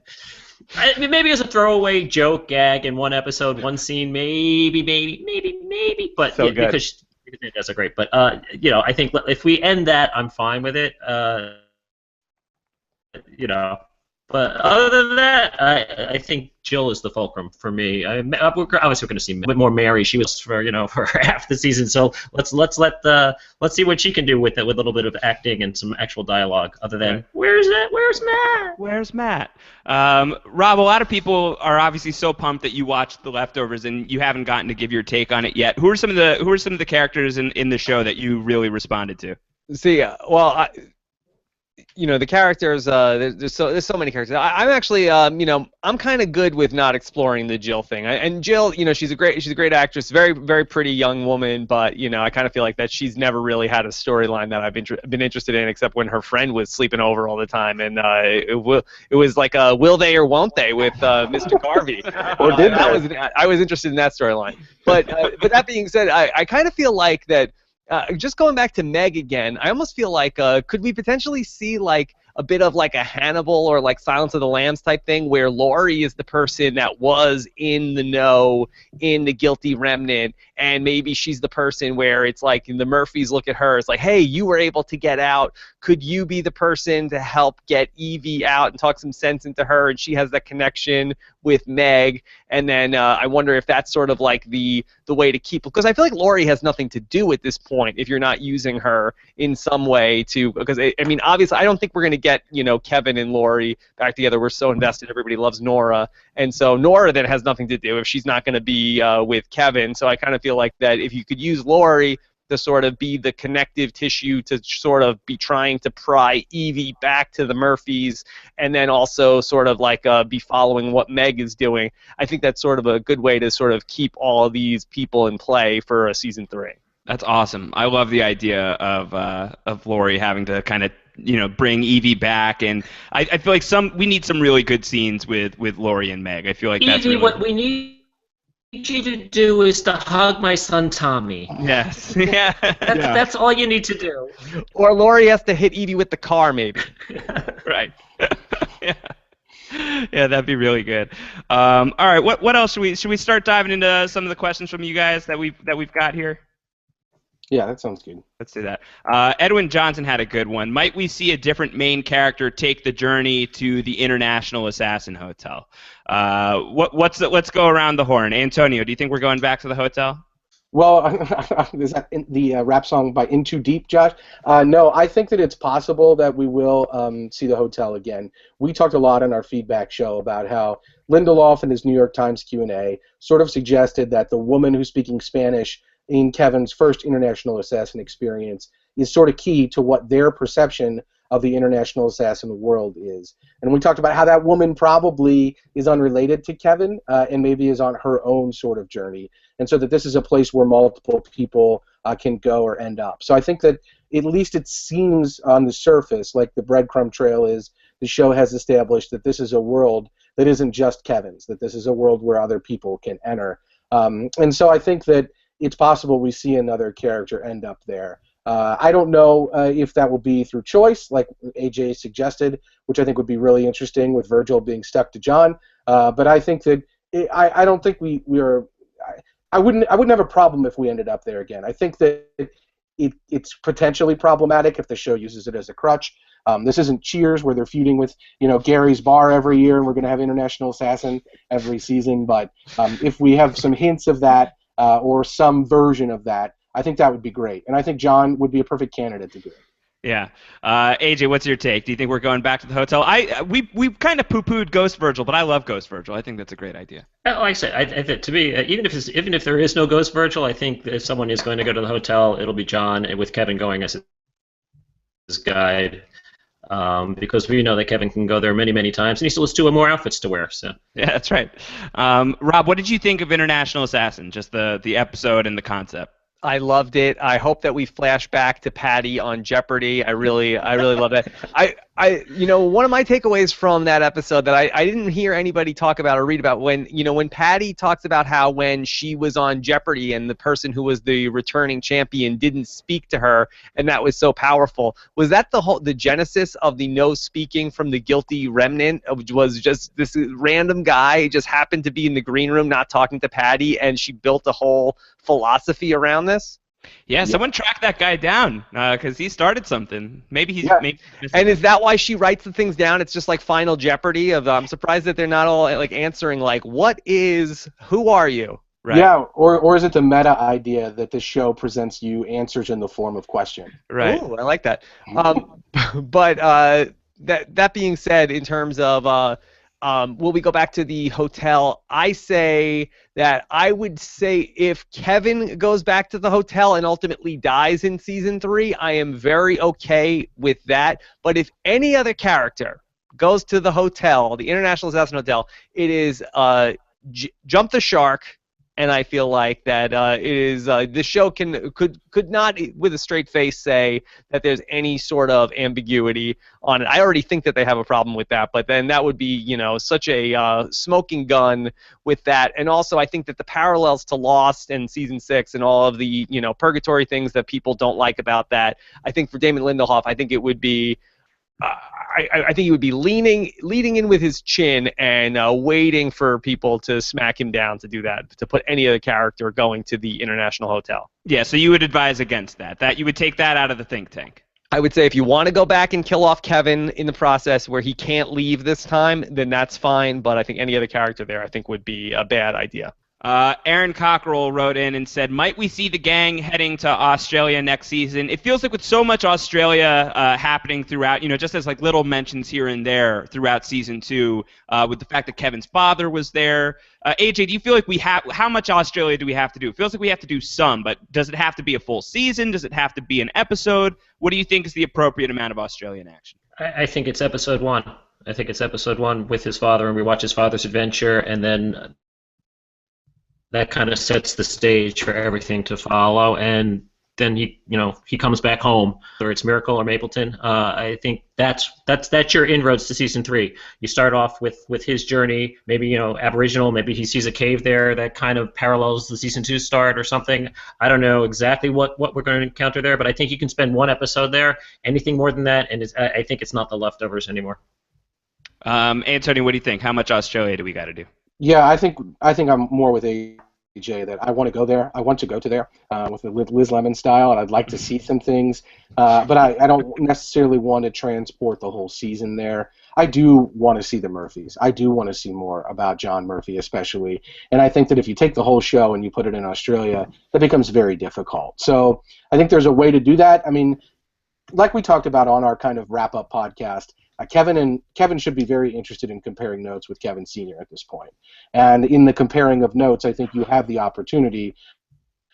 Maybe as a throwaway joke gag in one episode, one scene, maybe. But so good. Because that's a great. But I think if we end that, I'm fine with it. But other than that, I think Jill is the fulcrum for me. We're obviously going to see a bit more Mary. She was for half the season, so let's see what she can do with it, with a little bit of acting and some actual dialogue. Other than where's Matt? Where's Matt? Rob, a lot of people are obviously so pumped that you watched The Leftovers and you haven't gotten to give your take on it yet. Who are some of the characters in the show that you really responded to? See, the characters, there's so many characters. I'm actually, I'm kind of good with not exploring the Jill thing. And Jill, she's a great actress, very, very pretty young woman, but, I kind of feel like that she's never really had a storyline that I've been interested in, except when her friend was sleeping over all the time. And it was like a will they or won't they with Mr. Garvey. Or did I was interested in that storyline. But that being said, I kind of feel like that. Just going back to Meg again, I almost feel like could we potentially see like a bit of like a Hannibal or like Silence of the Lambs type thing, where Laurie is the person that was in the know, in the guilty remnant, and maybe she's the person where it's like the Murphys look at her, it's like, hey, you were able to get out. Could you be the person to help get Evie out and talk some sense into her? And she has that connection with Meg. And then I wonder if that's sort of like the way to keep, because I feel like Laurie has nothing to do at this point if you're not using her in some way to, because I mean, obviously I don't think we're going to get, Kevin and Laurie back together. We're so invested. Everybody loves Nora. And so Nora then has nothing to do if she's not going to be with Kevin. So I kind of feel like that if you could use Laurie to sort of be the connective tissue to sort of be trying to pry Evie back to the Murphys, and then also sort of like be following what Meg is doing. I think that's sort of a good way to sort of keep all of these people in play for season 3. That's awesome. I love the idea of Laurie having to kind of bring Evie back, and I feel like we need some really good scenes with Laurie and Meg. I feel like that's Evie, really what we need you to do is to hug my son Tommy. Yes. Yeah. That's all you need to do. Or Laurie has to hit Evie with the car, maybe. Right. Yeah. Yeah, that'd be really good. All right. What else should we start diving into some of the questions from you guys that we've got here? Yeah, that sounds good. Let's do that. Edwin Johnson had a good one. Might we see a different main character take the journey to the International Assassin Hotel? Let's go around the horn. Antonio, do you think we're going back to the hotel? Well, is that the rap song by In Too Deep, Josh? No, I think that it's possible that we will see the hotel again. We talked a lot on our feedback show about how Lindelof in his New York Times Q&A sort of suggested that the woman who's speaking Spanish in Kevin's first International Assassin experience is sort of key to what their perception of the International Assassin world is. And we talked about how that woman probably is unrelated to Kevin and maybe is on her own sort of journey. And so that this is a place where multiple people can go or end up. So I think that at least it seems on the surface like the breadcrumb trail is the show has established that this is a world that isn't just Kevin's, that this is a world where other people can enter. And so I think that it's possible we see another character end up there. I don't know if that will be through choice, like AJ suggested, which I think would be really interesting with Virgil being stuck to John. But I think that I don't think we are. I wouldn't have a problem if we ended up there again. I think that it's potentially problematic if the show uses it as a crutch. This isn't Cheers where they're feuding with Gary's Bar every year and we're going to have International Assassin every season. But if we have some hints of that or some version of that, I think that would be great. And I think John would be a perfect candidate to do it. Yeah. AJ, what's your take? Do you think we're going back to the hotel? We kind of poo-pooed Ghost Virgil, but I love Ghost Virgil. I think that's a great idea. Like I said, I think to me, even if there is no Ghost Virgil, I think that if someone is going to go to the hotel, it'll be John, and with Kevin going as his guide, because we know that Kevin can go there many, many times, and he still has 2 more outfits to wear. So yeah, that's right. Rob, what did you think of International Assassin? Just the episode and the concept. I loved it. I hope that we flash back to Patty on Jeopardy. I really love that. One of my takeaways from that episode that I didn't hear anybody talk about or read about when Patty talks about how when she was on Jeopardy and the person who was the returning champion didn't speak to her and that was so powerful. Was that the genesis of the no speaking from the guilty remnant? Was just this random guy just happened to be in the green room not talking to Patty and she built a whole philosophy around this? Yeah, someone track that guy down because he started something. Maybe he's. Yeah. Maybe and is that why she writes the things down? It's just like Final Jeopardy. I'm surprised that they're not all like answering like, who are you? Right. Yeah, or is it the meta idea that the show presents you answers in the form of question? Right. Ooh, I like that. But that being said, in terms of will we go back to the hotel? I say that I would say if Kevin goes back to the hotel and ultimately dies in season 3, I am very okay with that. But if any other character goes to the hotel, the International Assassin Hotel, it is Jump the Shark. And I feel like that it is the show could not with a straight face say that there's any sort of ambiguity on it. I already think that they have a problem with that, but then that would be such a smoking gun with that. And also I think that the parallels to Lost and season 6 and all of the purgatory things that people don't like about that. I think for Damon Lindelof, I think it would be I think he would be leading in with his chin and waiting for people to smack him down to do that, to put any other character going to the International Hotel. Yeah, so you would advise against that. That you would take that out of the think tank. I would say if you want to go back and kill off Kevin in the process where he can't leave this time, then that's fine. But I think any other character there, I think, would be a bad idea. Aaron Cockrell wrote in and said, might we see the gang heading to Australia next season? It feels like with so much Australia happening throughout, just as like little mentions here and there throughout season 2, with the fact that Kevin's father was there. AJ, do you feel like how much Australia do we have to do? It feels like we have to do some, but does it have to be a full season? Does it have to be an episode? What do you think is the appropriate amount of Australian action? I think it's episode 1. I think it's episode 1 with his father, and we watch his father's adventure, and then that kind of sets the stage for everything to follow, and then he comes back home, whether it's Miracle or Mapleton. I think that's your inroads to season 3. You start off with his journey, maybe Aboriginal, maybe he sees a cave there that kind of parallels the season 2 start or something. I don't know exactly what we're going to encounter there, but I think you can spend 1 episode there. Anything more than that, and I think it's not The Leftovers anymore. Antonio, what do you think? How much Australia do we got to do? Yeah, I think I'm more with AJ that I want to go there. I want to go to there with the Liz Lemon style, and I'd like to see some things. But I don't necessarily want to transport the whole season there. I do want to see the Murphys. I do want to see more about John Murphy especially. And I think that if you take the whole show and you put it in Australia, that becomes very difficult. So I think there's a way to do that. I mean, like we talked about on our kind of wrap-up podcast, Kevin should be very interested in comparing notes with Kevin Sr. at this point. And in the comparing of notes, I think you have the opportunity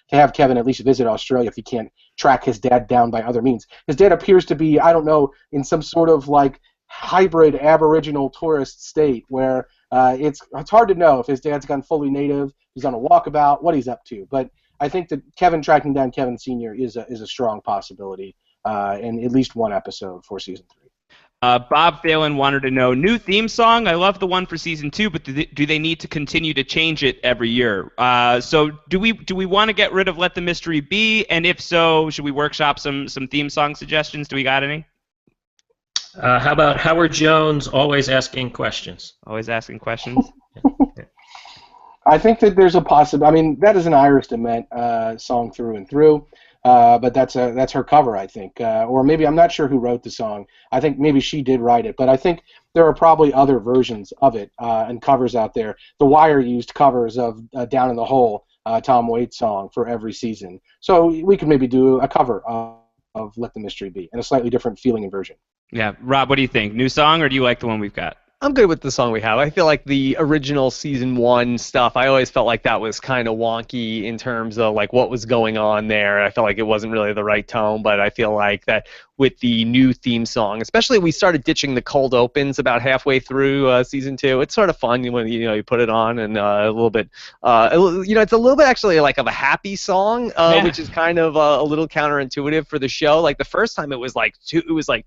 to have Kevin at least visit Australia if he can't track his dad down by other means. His dad appears to be, I don't know, in some sort of like hybrid Aboriginal tourist state where it's hard to know if his dad's gone fully native, he's on a walkabout, what he's up to. But I think that Kevin tracking down Kevin Sr. is a strong possibility in at least 1 episode for season 3. Bob Phelan wanted to know, new theme song? I love the one for season 2, but do they need to continue to change it every year? So do we want to get rid of Let the Mystery Be? And if so, should we workshop some theme song suggestions? Do we got any? How about Howard Jones always asking questions? Always asking questions? I think that there's a possibility. I mean, that is an Iris DeMent song through and through. But that's her cover, I think. Or maybe, I'm not sure who wrote the song. I think maybe she did write it. But I think there are probably other versions of it and covers out there. The Wire used covers of Down in the Hole, Tom Waits song, for every season. So we could maybe do a cover of Let the Mystery Be and a slightly different feeling and version. Yeah. Rob, what do you think? New song, or do you like the one we've got? I'm good with the song we have. I feel like the original season 1 stuff, I always felt like that was kind of wonky in terms of like what was going on there. I felt like it wasn't really the right tone, but I feel like that with the new theme song, especially we started ditching the cold opens about halfway through season 2. It's sort of fun when you put it on and a little bit, it's a little bit actually like of a happy song, which is kind of a little counterintuitive for the show. Like the first time it was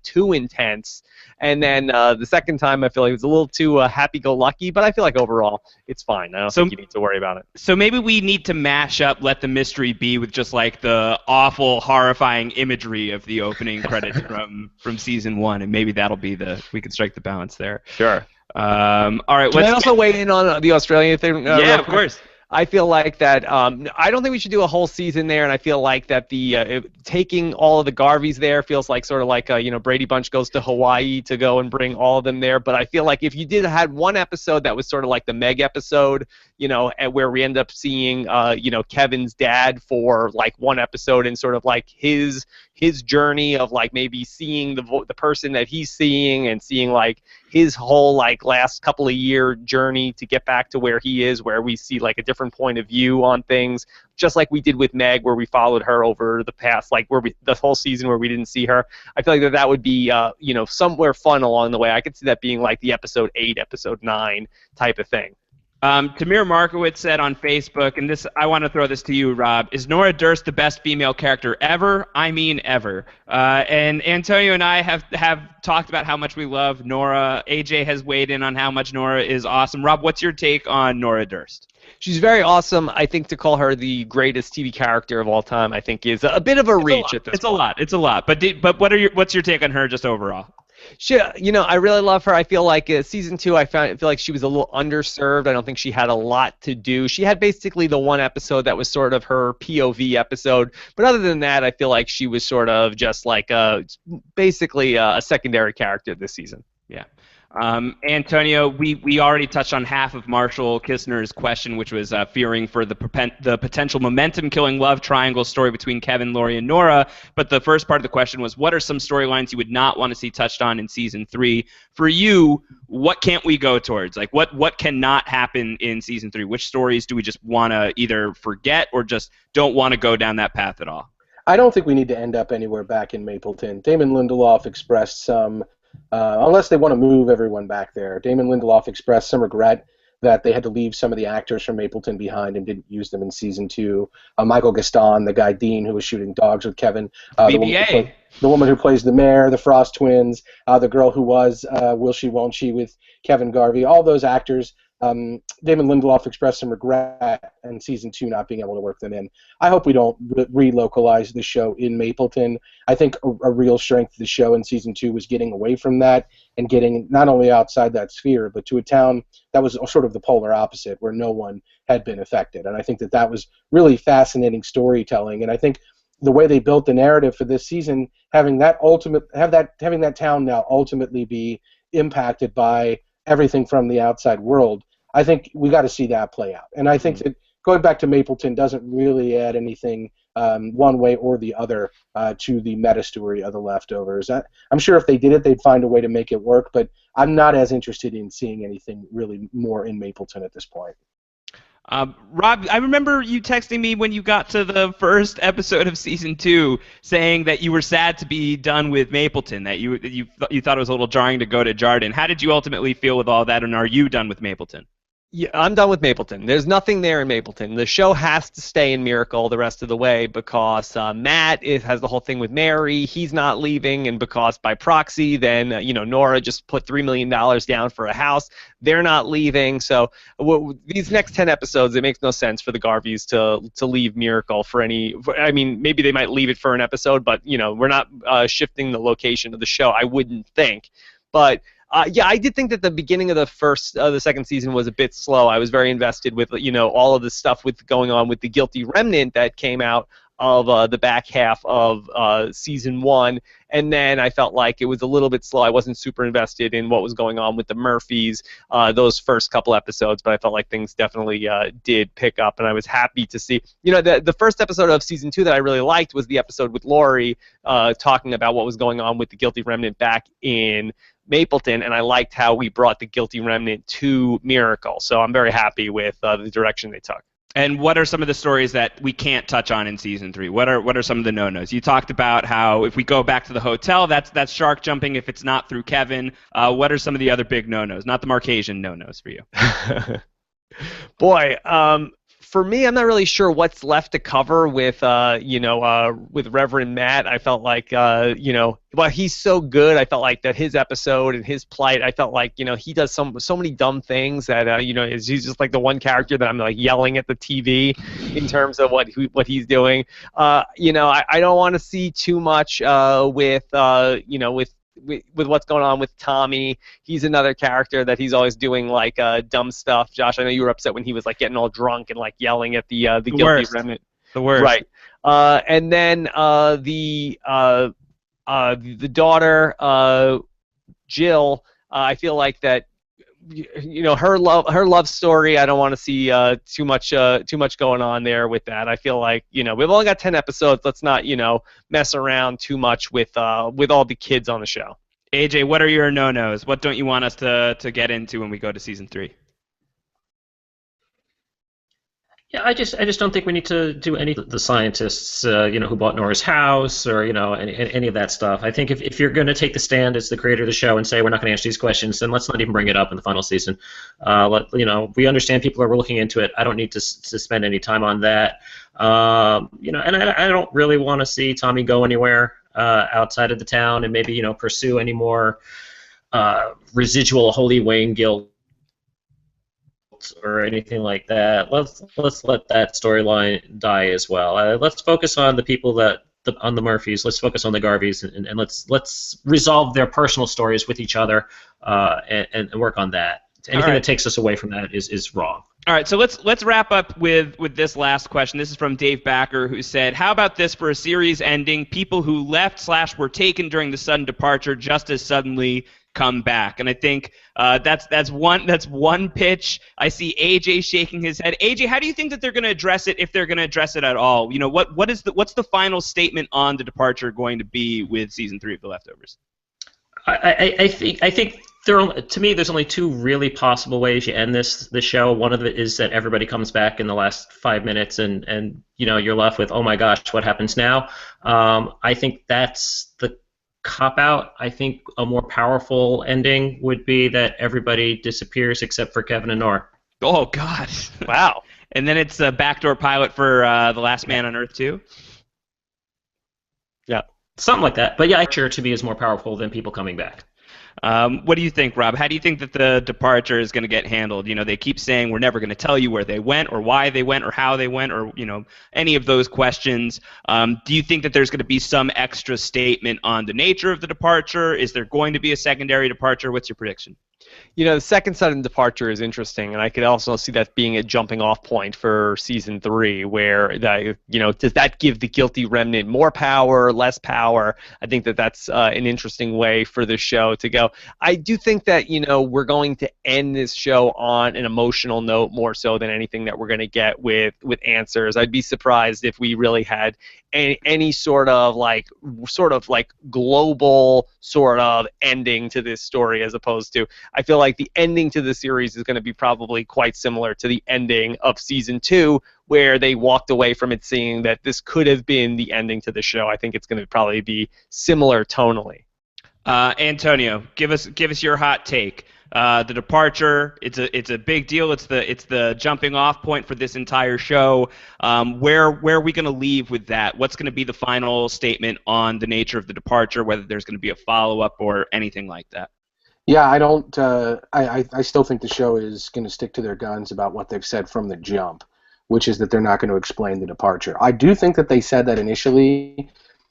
too intense. And then the second time, I feel like it was a little too happy-go-lucky, but I feel like overall it's fine. I don't think you need to worry about it. So maybe we need to mash up Let the Mystery Be with just like the awful, horrifying imagery of the opening credits from season 1, and maybe that'll be we can strike the balance there. Sure. All right. Can I also weigh in on the Australian thing? Yeah, of course. I feel like that I don't think we should do a whole season there, and I feel like that the taking all of the Garveys there feels like sort of like Brady Bunch goes to Hawaii to go and bring all of them there. But I feel like if you had one episode that was sort of like the Meg episode, where we end up seeing Kevin's dad for like one episode and sort of like his journey of like maybe seeing the person that he's seeing and seeing like his whole like last couple of year journey to get back to where he is, where we see like a different point of view on things, just like we did with Meg, where we followed her over the past, like the whole season where we didn't see her. I feel like that would be somewhere fun along the way. I could see that being like the episode 8, episode 9 type of thing. Tamir Markowitz said on Facebook, and I want to throw this to you, Rob, is Nora Durst the best female character ever? I mean ever. And Antonio and I have talked about how much we love Nora. AJ has weighed in on how much Nora is awesome. Rob, what's your take on Nora Durst? She's very awesome. I think to call her the greatest TV character of all time, I think is a bit of a reach at this point. It's a lot. But what's your take on her just overall? I really love her. I feel like season 2, I feel like she was a little underserved. I don't think she had a lot to do. She had basically the one episode that was sort of her POV episode, but other than that, I feel like she was sort of just like basically a secondary character this season. Yeah. Antonio, we already touched on half of Marshall Kistner's question, which was fearing for the potential momentum-killing love triangle story between Kevin, Lori, and Nora. But the first part of the question was, what are some storylines you would not want to see touched on in season 3? For you, what can't we go towards? Like, what cannot happen in season 3? Which stories do we just want to either forget or just don't want to go down that path at all? I don't think we need to end up anywhere back in Mapleton. Damon Lindelof expressed some, unless they want to move everyone back there, Damon Lindelof expressed some regret that they had to leave some of the actors from Mapleton behind and didn't use them in season 2. Michael Gaston, the guy Dean who was shooting dogs with Kevin, BBA. The woman who plays the mayor, the Frost twins, the girl who was Will She Won't She with Kevin Garvey, all those actors. Damon Lindelof expressed some regret in season 2 not being able to work them in. I hope we don't relocalize the show in Mapleton. I think a real strength of the show in season 2 was getting away from that and getting not only outside that sphere, but to a town that was sort of the polar opposite, where no one had been affected. And I think that was really fascinating storytelling. And I think the way they built the narrative for this season, having that town now ultimately be impacted by everything from the outside world, I think we got to see that play out. And I think that going back to Mapleton doesn't really add anything one way or the other to the meta story of The Leftovers. I'm sure if they did it, they'd find a way to make it work, but I'm not as interested in seeing anything really more in Mapleton at this point. Rob, I remember you texting me when you got to the first episode of season 2 saying that you were sad to be done with Mapleton, that you thought it was a little jarring to go to Jarden. How did you ultimately feel with all that, and are you done with Mapleton? Yeah, I'm done with Mapleton. There's nothing there in Mapleton. The show has to stay in Miracle the rest of the way because Matt has the whole thing with Mary. He's not leaving, and because by proxy, then Nora just put $3 million down for a house. They're not leaving. So these next 10 episodes, it makes no sense for the Garveys to leave Miracle for any. I mean, maybe they might leave it for an episode, but we're not shifting the location of the show. I wouldn't think, but. Yeah, I did think that the beginning of the second season was a bit slow. I was very invested with all of the stuff going on with the Guilty Remnant that came out of the back half of season 1, and then I felt like it was a little bit slow. I wasn't super invested in what was going on with the Murphys those first couple episodes, but I felt like things definitely did pick up, and I was happy to see. The first episode of season 2 that I really liked was the episode with Lori talking about what was going on with the Guilty Remnant back in Mapleton, and I liked how we brought the Guilty Remnant to Miracle. So I'm very happy with the direction they took. And what are some of the stories that we can't touch on in season 3? What are some of the no-nos? You talked about how if we go back to the hotel, that's shark jumping if it's not through Kevin. What are some of the other big no-nos? Not the Marcasian no-nos for you. Boy, for me, I'm not really sure what's left to cover with Reverend Matt. I felt like, well, he's so good. I felt like that his episode and his plight, I felt like, he does so many dumb things that, he's just like the one character that I'm like yelling at the TV in terms of what he's doing. I don't want to see too much with what's going on with Tommy. He's another character that he's always doing like dumb stuff. Josh, I know you were upset when he was like getting all drunk and like yelling at the Guilty Remnant. The worst. Right. And then the daughter, Jill. I feel like that. Her love story. I don't want to see too much going on there with that. I feel like we've only got 10 episodes. Let's not mess around too much with all the kids on the show. AJ, what are your no-nos? What don't you want us to get into when we go to season 3? Yeah, I just don't think we need to do any of the scientists, who bought Nora's house or, any of that stuff. I think if you're going to take the stand as the creator of the show and say we're not going to answer these questions, then let's not even bring it up in the final season. We understand people are looking into it. I don't need to spend any time on that. And I don't really want to see Tommy go anywhere outside of the town and maybe, pursue any more residual Holy Wayne guilt or anything like that. Let's let that storyline die as well. Let's focus on the people that the Murphys. Let's focus on the Garveys, and let's resolve their personal stories with each other, and work on that. Anything that takes us away from that is wrong. All right, so let's wrap up with this last question. This is from Dave Backer, who said, "How about this for a series ending? People who left / were taken during the sudden departure just as suddenly come back." And I think that's one pitch. I see AJ shaking his head. AJ, how do you think that they're going to address it, if they're going to address it at all? You know, what's the final statement on the departure going to be with season 3 of The Leftovers? I think to me, there's only two really possible ways you end this show. One of it is that everybody comes back in the last 5 minutes, and you're left with, oh my gosh, what happens now? I think that's the cop-out. I think a more powerful ending would be that everybody disappears except for Kevin and Nora. Oh God! Wow. And then it's a backdoor pilot for The Last Man on Earth 2? Yeah. Something like that. But yeah, sure, to me is more powerful than people coming back. What do you think, Rob? How do you think that the departure is going to get handled? They keep saying we're never going to tell you where they went or why they went or how they went or, any of those questions. Do you think that there's going to be some extra statement on the nature of the departure? Is there going to be a secondary departure? What's your prediction? The second sudden departure is interesting, and I could also see that being a jumping-off point for season 3, where does that give the guilty remnant more power, less power? I think that's an interesting way for the show to go. I do think that we're going to end this show on an emotional note more so than anything that we're going to get with answers. I'd be surprised if we really had any sort of global sort of ending to this story, as opposed to, I feel like the ending to the series is going to be probably quite similar to the ending of season 2, where they walked away from it seeing that this could have been the ending to the show. I think it's going to probably be similar tonally. Antonio, give us your hot take. The departure, it's a big deal. It's the jumping off point for this entire show. Where are we going to leave with that? What's going to be the final statement on the nature of the departure? Whether there's going to be a follow-up or anything like that? Yeah, I don't. I still think the show is going to stick to their guns about what they've said from the jump, which is that they're not going to explain the departure. I do think that they said that initially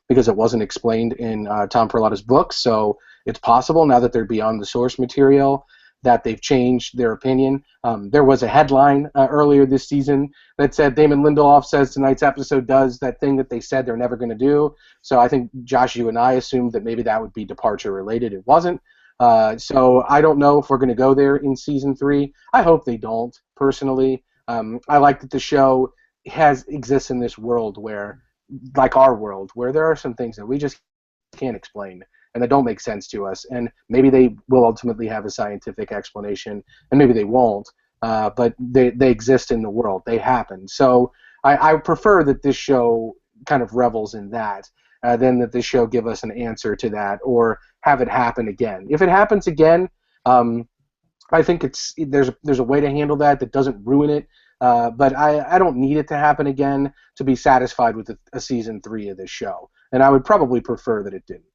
because it wasn't explained in Tom Perlotta's book, so it's possible now that they're beyond the source material that they've changed their opinion. There was a headline earlier this season that said Damon Lindelof says tonight's episode does that thing that they said they're never going to do. So I think, Josh, you and I assumed that maybe that would be departure related. It wasn't. So I don't know if we're going to go there in season 3. I hope they don't, personally. I like that the show exists in this world where, like our world, where there are some things that we just can't explain and that don't make sense to us. And maybe they will ultimately have a scientific explanation, and maybe they won't. But they exist in the world. They happen. So I prefer that this show kind of revels in that than that this show give us an answer to that or have it happen again. If it happens again, I think there's a way to handle that doesn't ruin it. But I don't need it to happen again to be satisfied with a season 3 of this show. And I would probably prefer that it didn't.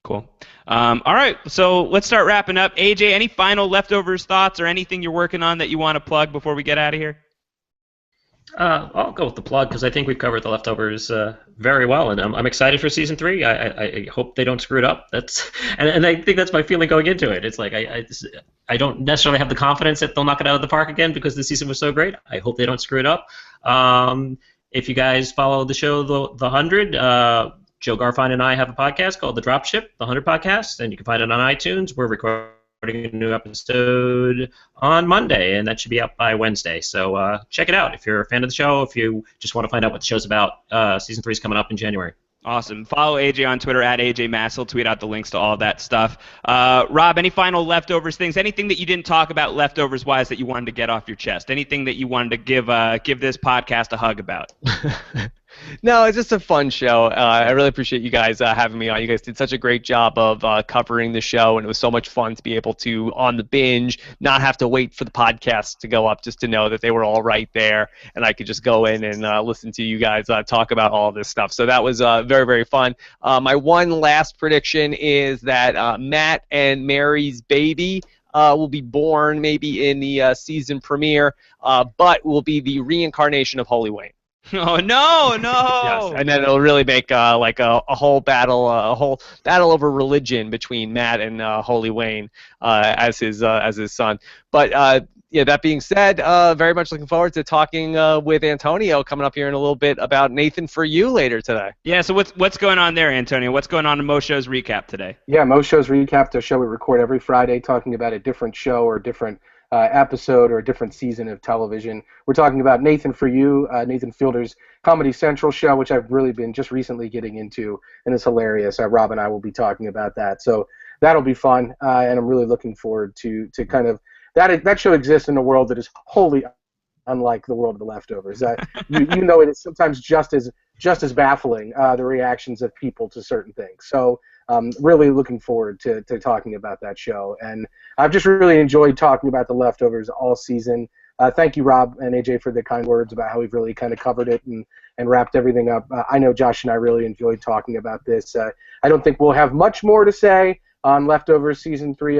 Cool. All right, so let's start wrapping up. AJ, any final Leftovers thoughts or anything you're working on that you want to plug before we get out of here? I'll go with the plug because I think we've covered the Leftovers very well, and I'm excited for season 3. I hope they don't screw it up. And I think that's my feeling going into it. It's like I don't necessarily have the confidence that they'll knock it out of the park again because the season was so great. I hope they don't screw it up. If you guys follow the show The 100, Joe Garfine and I have a podcast called The Dropship, The 100 Podcast, and you can find it on iTunes. We're recording a new episode on Monday, and that should be out by Wednesday. So check it out if you're a fan of the show, if you just want to find out what the show's about. Season 3 is coming up in January. Awesome. Follow AJ on Twitter at AJ Mass. He'll tweet out the links to all that stuff. Rob, any final Leftovers things? Anything that you didn't talk about Leftovers-wise that you wanted to get off your chest? Anything that you wanted to give this podcast a hug about? No, it's just a fun show. I really appreciate you guys having me on. You guys did such a great job of covering the show, and it was so much fun to be able to, on the binge, not have to wait for the podcast to go up, just to know that they were all right there, and I could just go in and listen to you guys talk about all this stuff. So that was very, very fun. My one last prediction is that Matt and Mary's baby will be born maybe in the season premiere, but will be the reincarnation of Holy Wayne. Oh no, no! Yes, and then it'll really make like a whole battle over religion between Matt and Holy Wayne as his son. But yeah, that being said, very much looking forward to talking with Antonio coming up here in a little bit about Nathan For You later today. Yeah, so what's going on there, Antonio? What's going on in Mo Show's recap today? Yeah, Mo Show's recap, the show we record every Friday, talking about a different show or a different episode or a different season of television. We're talking about Nathan For You, Nathan Fielder's Comedy Central show, which I've really been just recently getting into, and it's hilarious. Rob and I will be talking about that, so that'll be fun, and I'm really looking forward to kind of that show exists in a world that is wholly unlike the world of The Leftovers. You know, it is sometimes just as baffling, the reactions of people to certain things. So really looking forward to talking about that show. And I've just really enjoyed talking about The Leftovers all season. Thank you, Rob and AJ, for the kind words about how we've really kind of covered it and wrapped everything up. I know Josh and I really enjoyed talking about this. I don't think we'll have much more to say on Leftovers Season 3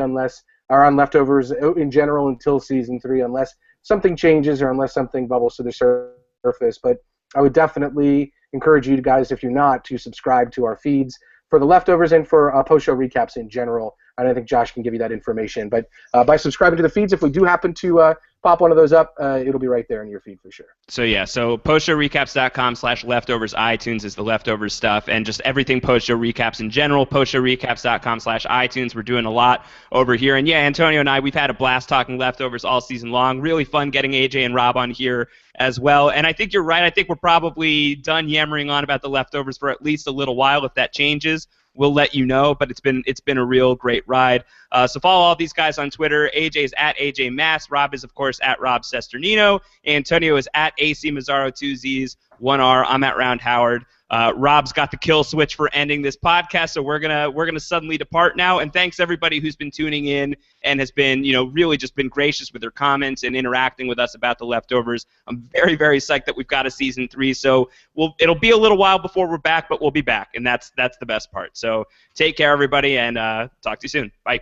or on Leftovers in general until Season 3, unless something changes or unless something bubbles to the surface. But I would definitely encourage you guys, if you're not, to subscribe to our feeds for The Leftovers and for post-show recaps in general. And I think Josh can give you that information. But by subscribing to the feeds, if we do happen to pop one of those up, it'll be right there in your feed for sure. So yeah, so postshowrecaps.com/leftovers, iTunes is the Leftovers stuff, and just everything post-show recaps in general, postshowrecaps.com/iTunes. We're doing a lot over here. And yeah, Antonio and I, we've had a blast talking Leftovers all season long. Really fun getting AJ and Rob on here as well. And I think you're right. I think we're probably done yammering on about the Leftovers for at least a little while. If that changes, we'll let you know, but it's been a real great ride. So follow all these guys on Twitter. AJ is at AJ Mass. Rob is, of course, at Rob Cesternino. Antonio is at AC Mazzaro, 2 Z's, 1 R. I'm at Round Howard. Rob's got the kill switch for ending this podcast, so we're gonna suddenly depart now. And thanks everybody who's been tuning in and has been, really just been gracious with their comments and interacting with us about the Leftovers. I'm very, very psyched that we've got a season 3. So it'll be a little while before we're back, but we'll be back, and that's the best part. So take care, everybody, and talk to you soon. Bye.